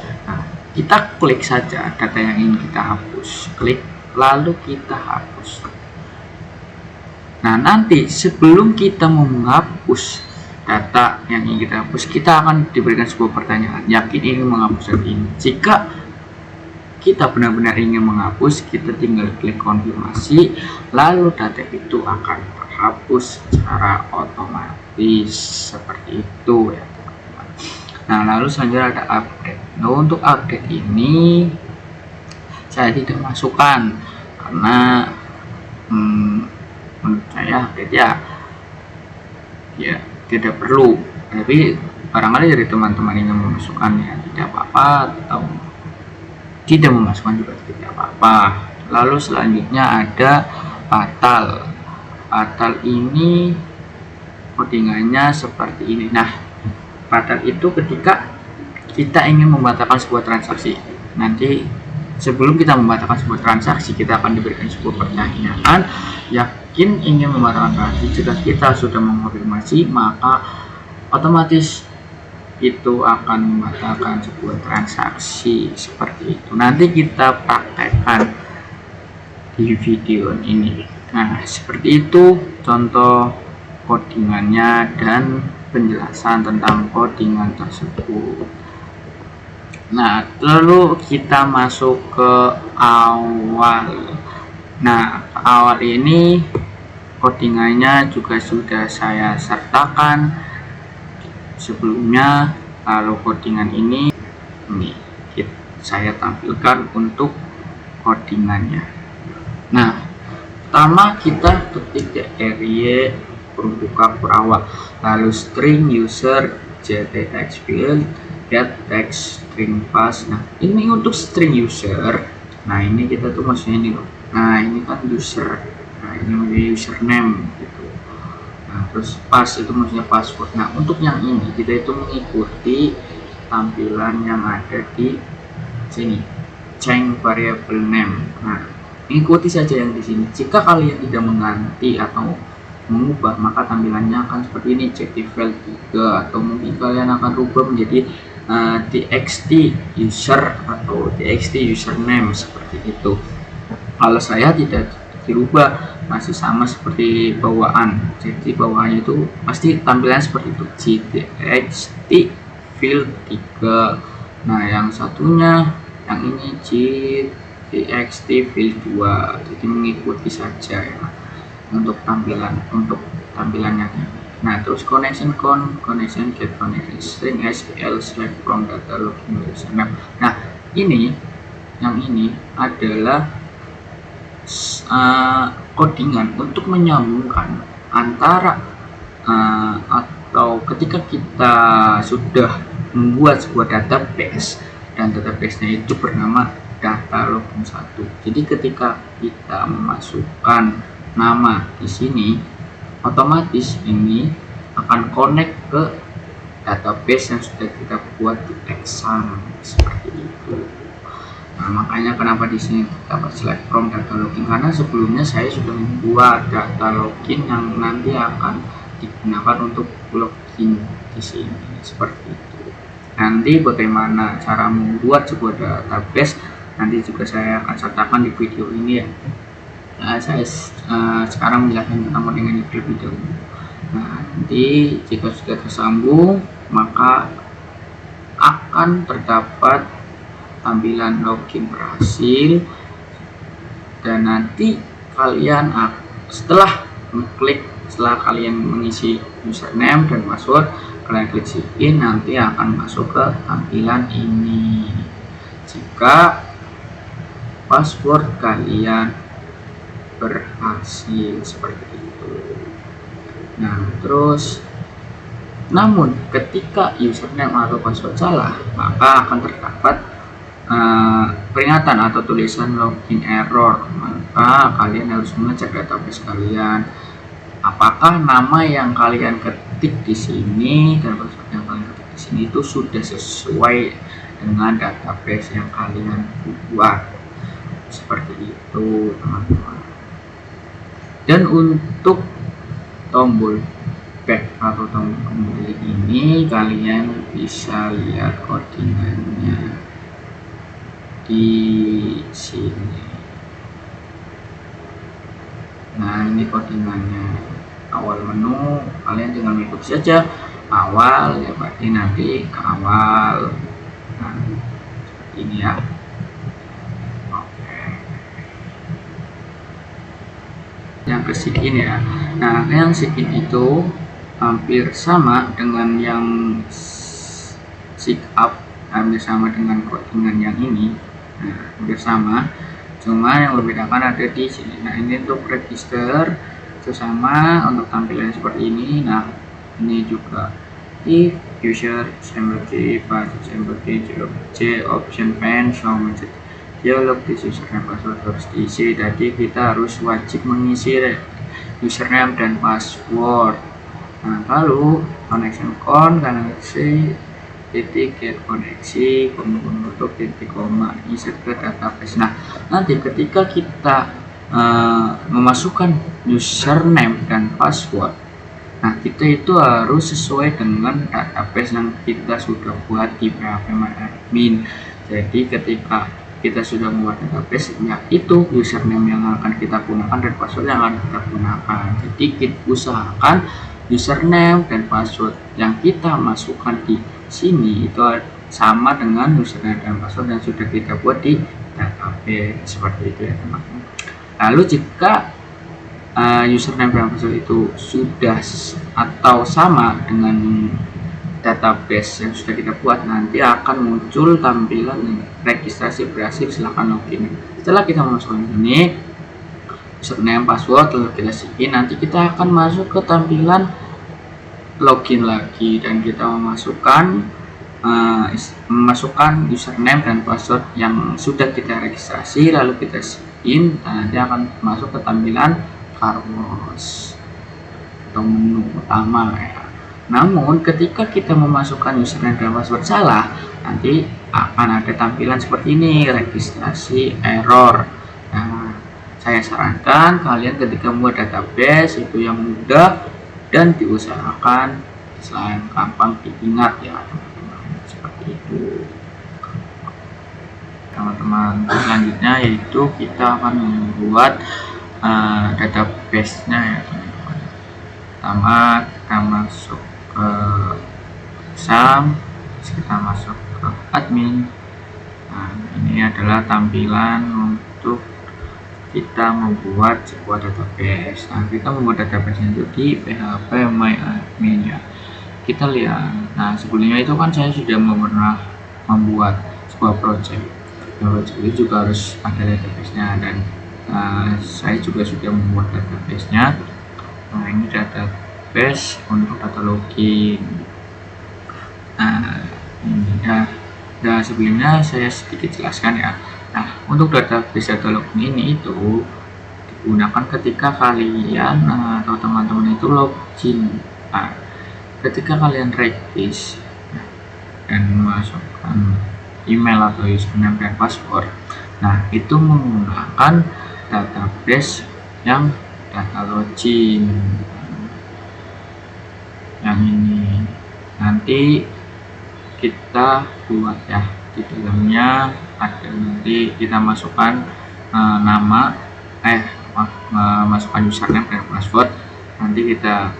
Kita klik saja data yang ingin kita hapus, klik lalu kita hapus. Nah, nanti sebelum kita menghapus data yang ingin kita hapus, kita akan diberikan sebuah pertanyaan, yakin ingin menghapus data ini? Jika kita benar-benar ingin menghapus, kita tinggal klik konfirmasi, lalu data itu akan terhapus secara otomatis seperti itu ya teman-teman. Nah, lalu selanjutnya ada update. Nah, untuk update ini saya tidak masukkan karena menurut saya update ya tidak perlu, tapi barangkali dari teman-teman yang memasukkannya tidak apa-apa atau tidak memasukkan juga tidak apa-apa. Lalu selanjutnya ada fatal. Fatal ini codingannya seperti ini. Nah, fatal itu ketika kita ingin membatalkan sebuah transaksi. Nanti sebelum kita membatalkan sebuah transaksi, kita akan diberikan sebuah pertanyaan, yakin ingin membatalkan transaksi? Jika kita sudah mengonfirmasi, maka otomatis itu akan membatalkan sebuah transaksi seperti itu. Nanti kita praktekkan di video ini. Nah, seperti itu contoh codingannya dan penjelasan tentang codingan tersebut. Nah, lalu kita masuk ke awal. Nah, awal ini codingannya juga sudah saya sertakan sebelumnya. Lalu codingan ini saya tampilkan untuk codingannya. Nah, pertama kita ketik DRY buka awal, lalu string user JTX field get text string pass. Nah, ini untuk string user. Nah, ini kita tuh maksudnya ini loh. Nah, ini kan user. Nah, ini username gitu. Nah, terus pass itu maksudnya password. Nah, untuk yang ini kita itu mengikuti tampilan yang ada di sini, change variable name. Nah, ikuti saja yang di sini. Jika kalian tidak mengganti atau mengubah, maka tampilannya akan seperti ini, JTFile 3, atau mungkin kalian akan rubah menjadi txt user atau txt username seperti itu. Kalau saya tidak dirubah, masih sama seperti bawaan. Jadi bawaannya itu pasti tampilan seperti itu, txt field 3. Nah, yang satunya yang ini txt field 2. Jadi mengikuti saja ya untuk tampilannya. Nah, terus connection get connection string SQL select from data login username. Nah, yang ini adalah codingan untuk menyambungkan antara atau ketika kita sudah membuat sebuah database dan database-nya itu bernama data login 1. Jadi ketika kita memasukkan nama di sini, otomatis ini akan connect ke database yang sudah kita buat di exam seperti itu. Nah, makanya kenapa di sini dapat select from data login, karena sebelumnya saya sudah membuat data login yang nanti akan digunakan untuk login di sini seperti itu. Nanti bagaimana cara membuat sebuah database nanti juga saya akan sertakan di video ini ya. Saya sekarang menjelaskan tentang codingan terlebih dahulu. Nah, nanti jika sudah tersambung, maka akan terdapat tampilan login berhasil, dan nanti kalian setelah kalian mengisi username dan password, kalian klik sign, nanti akan masuk ke tampilan ini jika password kalian berhasil seperti itu. Nah, terus namun ketika username atau password salah, maka akan terdapat peringatan atau tulisan login error, maka kalian harus mengecek database kalian apakah nama yang kalian ketik di sini dan password yang kalian ketik di sini itu sudah sesuai dengan database yang kalian buat, seperti itu teman-teman. Dan untuk tombol back atau tombol kembali ini kalian bisa lihat codingannya di sini. Nah, ini codingannya. Awal menu kalian tinggal mengikuti saja awal, ya berarti nanti ke awal. Nah, seperti ini ya. Oke. Yang ke sign ya. Nah, yang sign itu hampir sama dengan yang sign up, hampir sama dengan codingan yang ini. Nah, hampir sama. Cuma yang membedakan ada di sini. Nah, ini untuk register itu sama untuk tampilan seperti ini. Nah, ini juga if user empty J option pen show message dialog this username password harus diisi. Jadi kita harus wajib mengisi username dan password. Nah, lalu connection koneksi titik get koneksi menutup titik koma insert ke database. Nah, nanti ketika kita memasukkan username dan password, nah kita itu harus sesuai dengan database yang kita sudah buat di PHP MyAdmin. Jadi ketika kita sudah membuat database, ya itu username yang akan kita gunakan dan password yang akan kita gunakan. Jadi kita usahakan username dan password yang kita masukkan di sini itu sama dengan username dan password yang sudah kita buat di database, seperti itu ya teman-teman. Lalu jika username dan password itu sudah atau sama dengan database yang sudah kita buat, nanti akan muncul tampilan registrasi berhasil, silakan login. Setelah kita masukkan ini username password lalu kita sign, nanti kita akan masuk ke tampilan login lagi dan kita memasukkan username dan password yang sudah kita registrasi, lalu kita sign, nanti akan masuk ke tampilan Carlos atau menu utama ya. Namun ketika kita memasukkan username dan password salah, nanti akan ada tampilan seperti ini, registrasi error. Nah, saya sarankan kalian ketika membuat database itu yang mudah dan diusahakan selain gampang diingat ya teman-teman, seperti itu teman-teman. Selanjutnya yaitu kita akan membuat database-nya ya teman-teman. Pertama kita masuk ke SAM, kita masuk ke admin. Nah, ini adalah tampilan untuk kita membuat sebuah database. Nah, kita membuat database itu di PHP MyAdmin ya. Kita lihat. Nah, sebelumnya itu kan saya sudah pernah membuat sebuah project. Project itu juga harus ada database-nya dan saya juga sudah membuat database-nya. Nah, ini database untuk data login. Nah, ini ya. Dan sebelumnya saya sedikit jelaskan ya. Nah, untuk database data login ini itu digunakan ketika kalian atau teman-teman itu login. Nah, ketika kalian register dan masukkan email atau username dan password, nah itu menggunakan database yang data login yang ini. Nanti kita buat ya, di dalamnya ada, nanti kita masukkan masukkan username dan password, nanti kita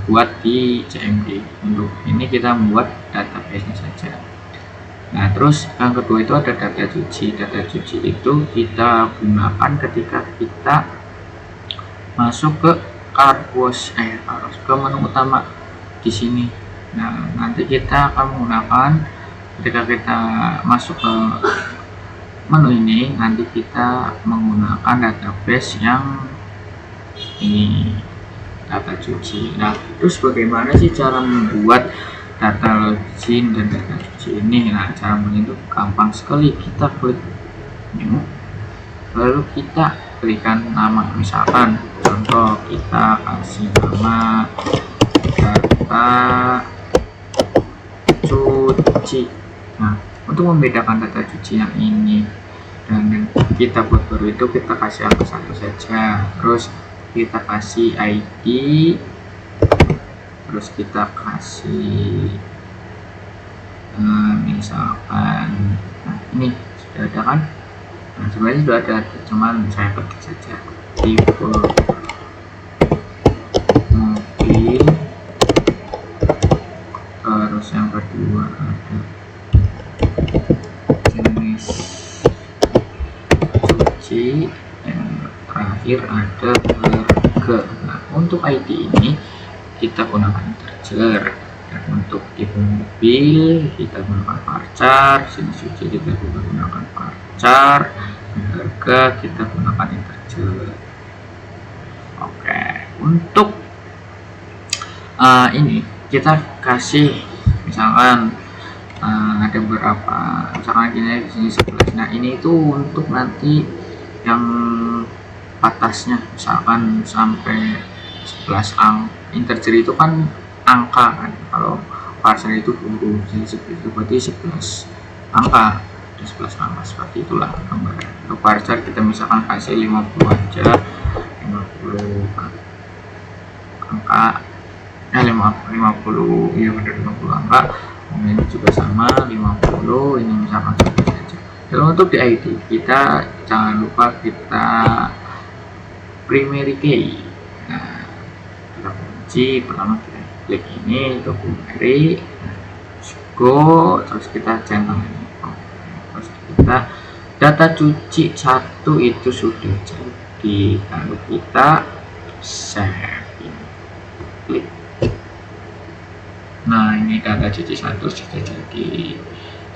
buat di CMD. Untuk ini kita membuat database-nya saja. Nah, terus yang kedua itu ada data cuci. Data cuci itu kita gunakan ketika kita masuk ke Carlos ke menu utama di sini. Nah, nanti kita akan menggunakan ketika kita masuk ke menu ini, nanti kita menggunakan database yang ini, data cuci. Nah, terus bagaimana sih cara membuat data login dan data cuci? cuci ini. Nah, cara itu gampang sekali, kita klik new, lalu kita berikan nama, misalkan contoh kita kasih nama data cuci. Nah, untuk membedakan data cuci yang ini dan kita buat baru itu, kita kasih angka 1 saja, terus kita kasih ID, terus kita kasih misalkan, nah ini sudah ada kan. Nah, sebenarnya sudah ada, cuman saya ketik saja tipe mobil, terus yang kedua ada jenis cuci, yang terakhir ada harga. Nah, untuk ID ini kita gunakan integer, dan untuk tipe mobil kita gunakan varchar, jenis cuci kita juga gunakan varchar, harga kita gunakan integer. Oke, untuk ini kita kasih misalkan ada berapa, misalkan gini di sini 11. Nah, ini itu untuk nanti yang batasnya misalkan sampai 11 integer itu kan angka kan, kalau parser itu huruf, jadi itu berarti 11 angka, 11 angka, seperti itulah gambaran. Untuk parser kita misalkan kasih 50 aja, 50 angka, 50 ya benar, 50 angka. Ini juga sama 50, ini misalkan satu saja. Dan untuk di ID kita jangan lupa kita primary key. Nah, kita kunci pertama, kita klik ini untuk primary, go, terus kita centang ini, terus kita data cuci 1 itu sudah jadi, lalu kita save ini, klik. Nah, ini data cuci 1 sudah jadi.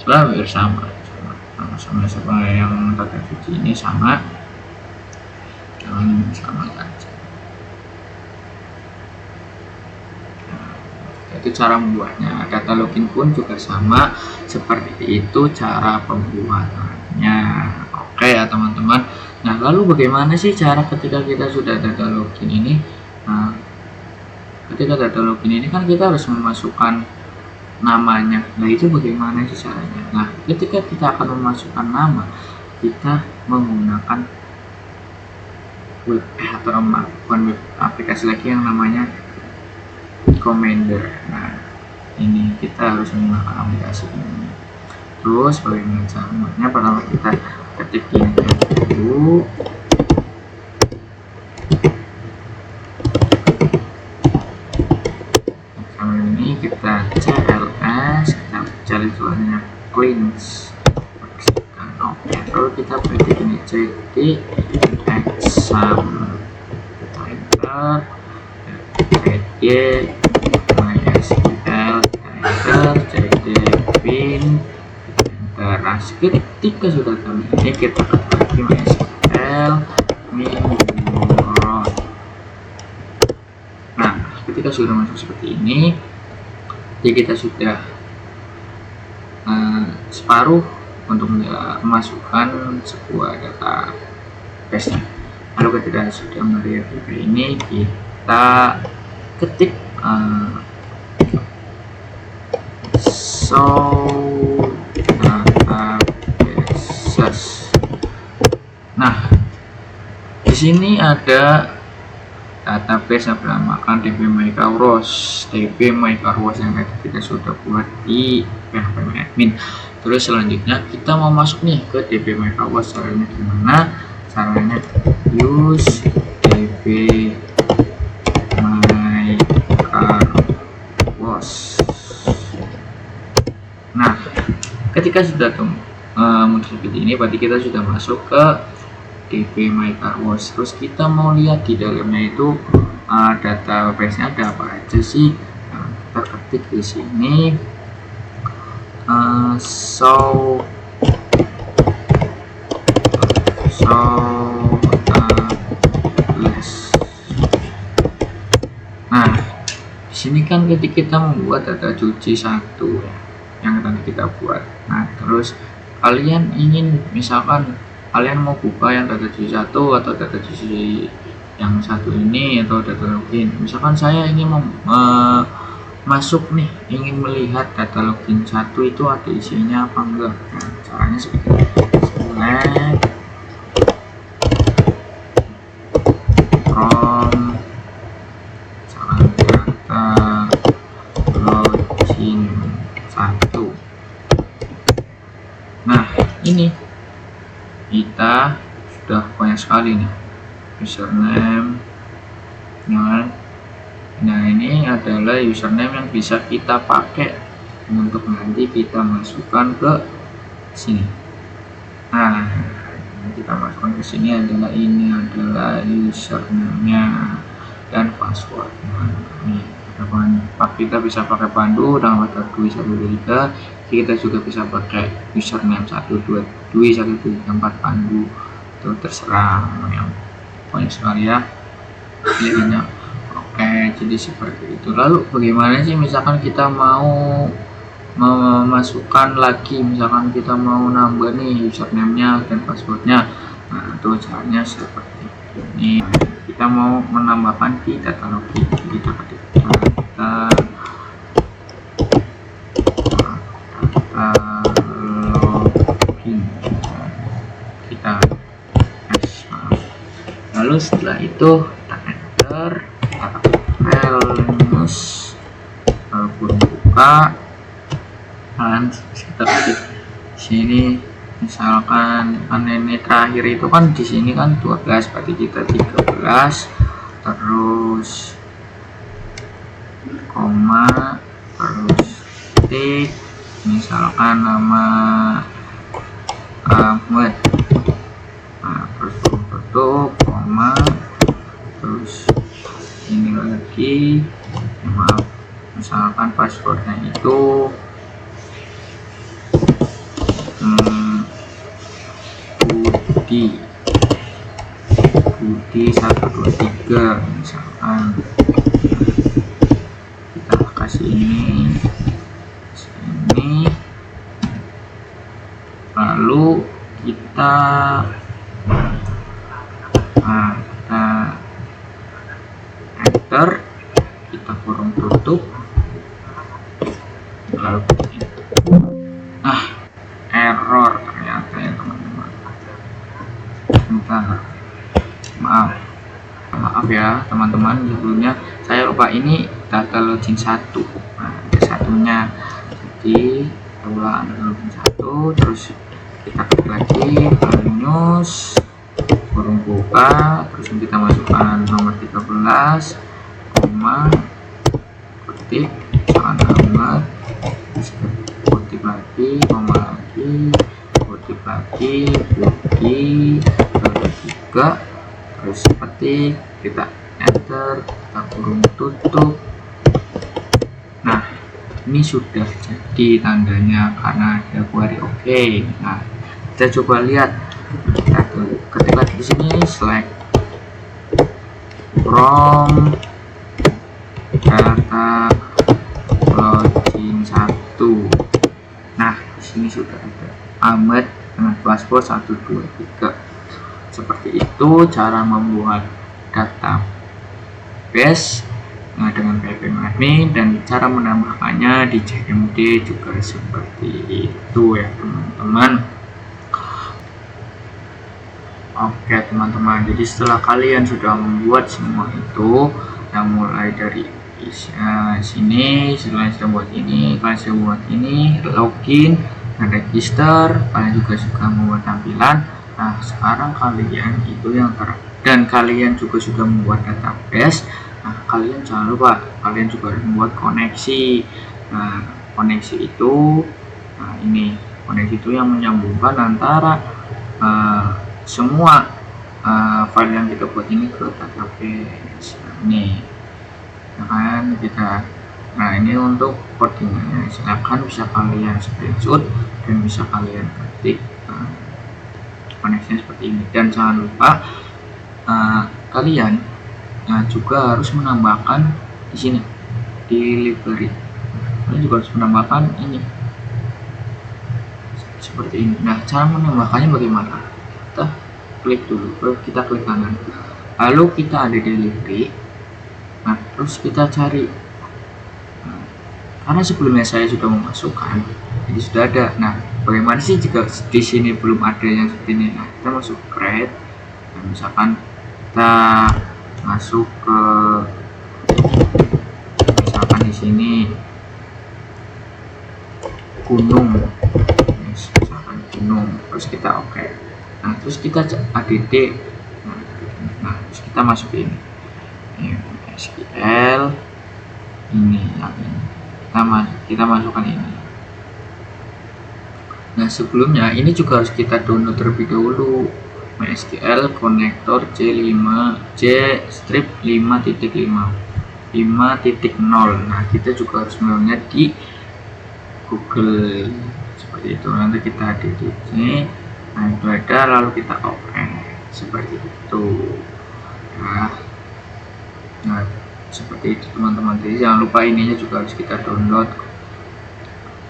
Sebenarnya sama yang data cuci ini sama, jangan sama saja. Itu cara membuatnya. Data login pun juga sama seperti itu cara pembuatannya. Oke ya teman-teman. Nah, lalu bagaimana sih cara ketika kita sudah data login ini? Nah, ketika data login ini kan kita harus memasukkan namanya. Nah, itu bagaimana sih caranya? Nah, ketika kita akan memasukkan nama, kita menggunakan web atau bukan web, aplikasi lagi yang namanya Commander. Nah, ini kita harus menggunakan aplikasi ini. Terus bagaimana caranya? Pertama kita ketik ini dulu. Ini kita CLS, kita cari tulisannya cleanse. Oke, lalu kita ketik ini cd exam, kita enter, cd mysql, enter, cd bin, enter. Nah, ketika sudah kami ini kita ketik mysql minrot. Nah, ketika sudah masuk seperti ini, jadi kita sudah separuh untuk memasukkan sebuah data base-nya. Lalu ketika sudah melihat ini, kita ketik show databases. Nah, di sini ada database yang bernamakan DB MyKauros, DB MyKauros yang tadi kita sudah buat di PHP admin. Terus selanjutnya kita mau masuk nih ke DB MyKauros. Caranya gimana? Caranya use DB MyKauros. Nah, ketika sudah muncul seperti ini, berarti kita sudah masuk ke DB MyKauros. Terus kita mau lihat di dalamnya itu database-nya ada apa aja sih. Nah, kita ketik di sini show tables. Nah, di sini kan ketika kita membuat data cuci 1 yang tadi kita buat. Nah, terus kalian ingin misalkan kalian mau buka yang data GC 1 atau data GC yang satu ini atau data login. Misalkan saya ingin masuk nih, ingin melihat data login 1 itu ada isinya apa enggak. Nah, caranya seperti ini. Select from data login 1. Nah, ini kita sudah banyak sekali nih username. Nah, ini adalah username yang bisa kita pakai untuk nanti kita masukkan ke sini. Nah, kita masukkan ke sini adalah ini adalah username-nya dan password-nya. Nih, kita bisa pakai pandu dengan metode 123. Kita juga bisa pakai username 122 pandu, itu terserah yang banyak sekali ya pilihannya. Oke, jadi seperti itu. Lalu bagaimana sih misalkan kita mau memasukkan lagi, misalkan kita mau nambah nih username-nya dan password-nya. Nah, itu caranya seperti ini. Kita mau menambahkan di data login, kita ketik data login, kita lalu setelah itu kita enter, kita file news, lalu buka, dan kita ketik sini misalkan ini terakhir itu kan di sini kan 12, berarti kita 13, terus koma, terus titik, misalkan nama Ahmad, nah, terus tutup, koma, terus ini lagi, maaf, misalkan passwordnya itu Budi 123 misalkan. Kita kasih ini, lalu kita enter, kita kurung tutup, lalu error ternyata ya teman-teman. Bentar, maaf ya teman-teman, sebelumnya saya lupa ini data login 1. Nah, satunya, jadi ulang login 1, terus kita klik lagi file news, kurung buka, terus kita masukkan nomor 13, koma, ketik alamat, ketik lagi, koma lagi, ketik lagi, Budi 3, terus ketik, kita enter, kita kurung tutup. Nah, ini sudah jadi tandanya karena ada query oke. Nah, kita coba lihat, kita ketik lagi di sini select from data login 1. Nah, di sini sudah ada Ahmad dengan password 123. Seperti itu cara membuat database dengan PHP admin, dan cara menambahkannya di CMD juga seperti itu ya teman-teman. Oke teman-teman, jadi setelah kalian sudah membuat semua itu, yang mulai dari sini, setelah sudah buat ini, kalian sudah buat ini, login dan register, kalian juga sudah membuat tampilan. Nah, sekarang kalian itu yang dan kalian juga sudah membuat database. Nah, kalian jangan lupa kalian juga harus membuat koneksi. Nah, koneksi itu, nah ini koneksi itu yang menyambungkan antara semua file yang kita buat ini ke database. Nah, ini, nah kan kita, nah ini untuk koordinatnya. Silakan bisa kalian screenshot dan bisa kalian ketik koneksinya seperti ini. Dan jangan lupa kalian juga harus menambahkan di sini di library. Kalian juga harus menambahkan ini seperti ini. Nah, cara menambahkannya bagaimana? Kita klik dulu, kita klik kanan, lalu kita ada delivery. Nah, terus kita cari. Nah, karena sebelumnya saya sudah memasukkan, jadi sudah ada. Nah, bagaimana sih jika di sini belum ada yang seperti ini? Nah, kita masuk create. Nah, misalkan kita masuk ke, misalkan di sini gunung, misalkan gunung, terus kita oke. Nah, terus kita add. Nah, terus kita masuk ini SQL ini yang ini, kita masukkan ini. Nah, sebelumnya ini juga harus kita download terlebih dahulu, MySQL Connector J strip 5.5 5.0. Nah, kita juga harus melihatnya di Google seperti itu. Nanti kita ada di sini. Nah, itu ada, lalu kita open seperti itu. Nah, seperti itu teman-teman. Jadi jangan lupa ininya juga harus kita download,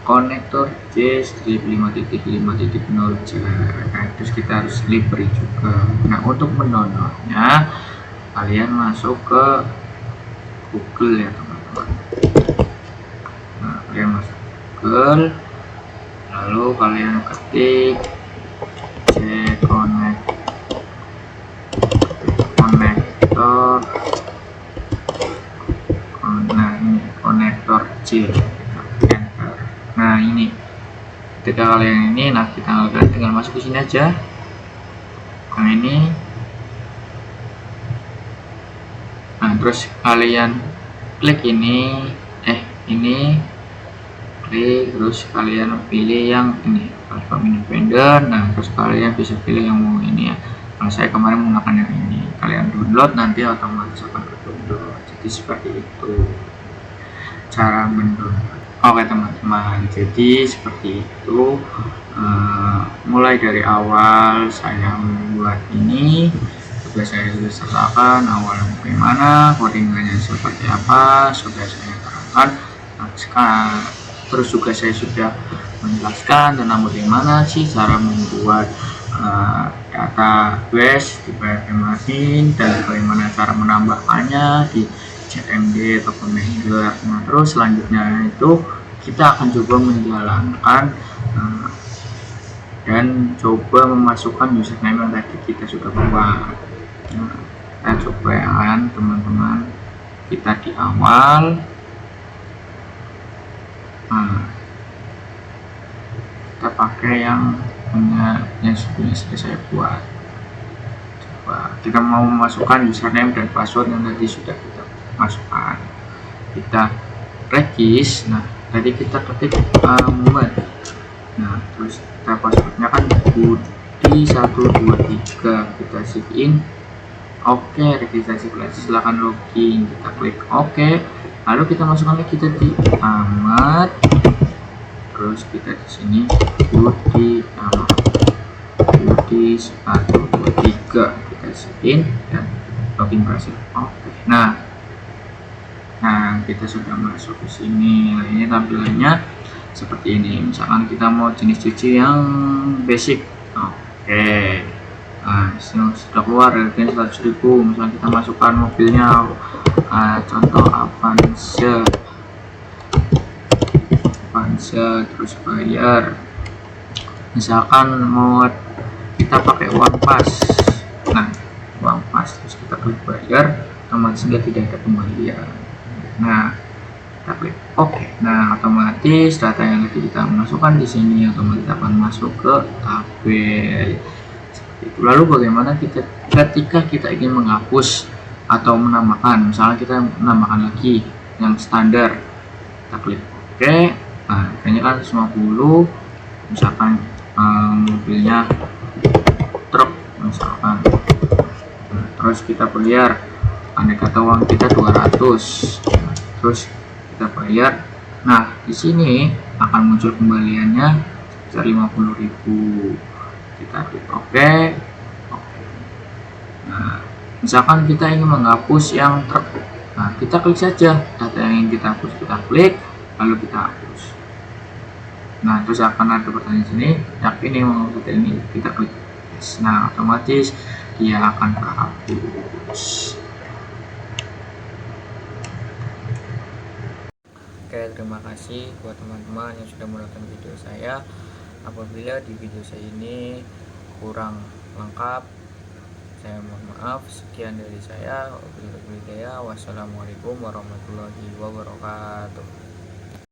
konektor J strip 5.5.0 nah, terus kita harus library juga. Nah, untuk mendownloadnya kalian masuk ke Google ya teman-teman. Nah, kalian masuk Google, lalu kalian ketik J konektor. Nah, ini konektor J. Nah, ini ketika kalian ini, nah kita tinggal masuk ke sini aja. Nah, ini. Nah, terus kalian klik ini, ini klik, terus kalian pilih yang ini platform independent. Nah, terus kalian bisa pilih yang mau ini ya. Kalau saya kemarin menggunakan yang ini, kalian download, nanti otomatis akan ke-download. Jadi seperti itu cara mendownload. Oke teman-teman, jadi seperti itu. Mulai dari awal saya membuat ini, sudah saya sertakan awalnya bagaimana, codingannya seperti apa, sudah saya terangkan. Nah, sekarang terus juga saya sudah menjelaskan tentang bagaimana sih cara membuat database di PHP Martin dan bagaimana cara menambahkannya di CMD atau Manager. Nah, terus selanjutnya itu kita akan coba menjalankan dan coba memasukkan username yang tadi kita sudah buat. Nah, kita coba ya teman-teman, kita di awal. Nah, kita pakai yang sudah saya buat. Coba kita mau memasukkan username dan password yang tadi sudah kita masukkan, kita regis. Nah, tadi kita ketik Muhammad. Nah, terus kita passwordnya kan Budi 123, kita sign in. Oke, registrasi kelas, silahkan login, kita klik oke. Lalu kita masukkan lagi tadi Ahmad, terus kita di sini Budi 123, kita sign in dan login berhasil. Oke. Nah, kita sudah masuk ke sini. Nah, ini tampilannya seperti ini. Misalkan kita mau jenis cuci yang basic. Oke. Nah, sudah keluar harganya 100.000. Misalkan kita masukkan mobilnya, contoh Avanza, terus bayar. Misalkan mau kita pakai uang pas. Nah, uang pas, terus kita klik bayar, otomatis tidak ada kembalian. Nah, kita klik oke. Nah, otomatis data yang kita masukkan di sini otomatis akan masuk ke tabel. Seperti itu. Lalu bagaimana ketika kita ingin menghapus atau menambahkan? Misalnya kita menambahkan lagi yang standar, kita klik oke. Nah, kayaknya kan 150. Misalkan mobilnya truk misalkan. Nah, terus kita bayar, andai kata uang kita 200. Terus kita bayar. Nah, di sini akan muncul kembaliannya sebesar 50.000. Kita klik oke. Nah, misalkan kita ingin menghapus yang truk. Nah, kita klik saja data yang ingin kita hapus, kita klik lalu kita hapus. Nah, terus akan ada pertanyaan sini, yakin nih mau detail ini, kita klik yes. Nah, otomatis dia akan terhapus. Oke, terima kasih buat teman-teman yang sudah menonton video saya. Apabila di video saya ini kurang lengkap, saya mohon maaf. Sekian dari saya. Wassalamualaikum warahmatullahi wabarakatuh.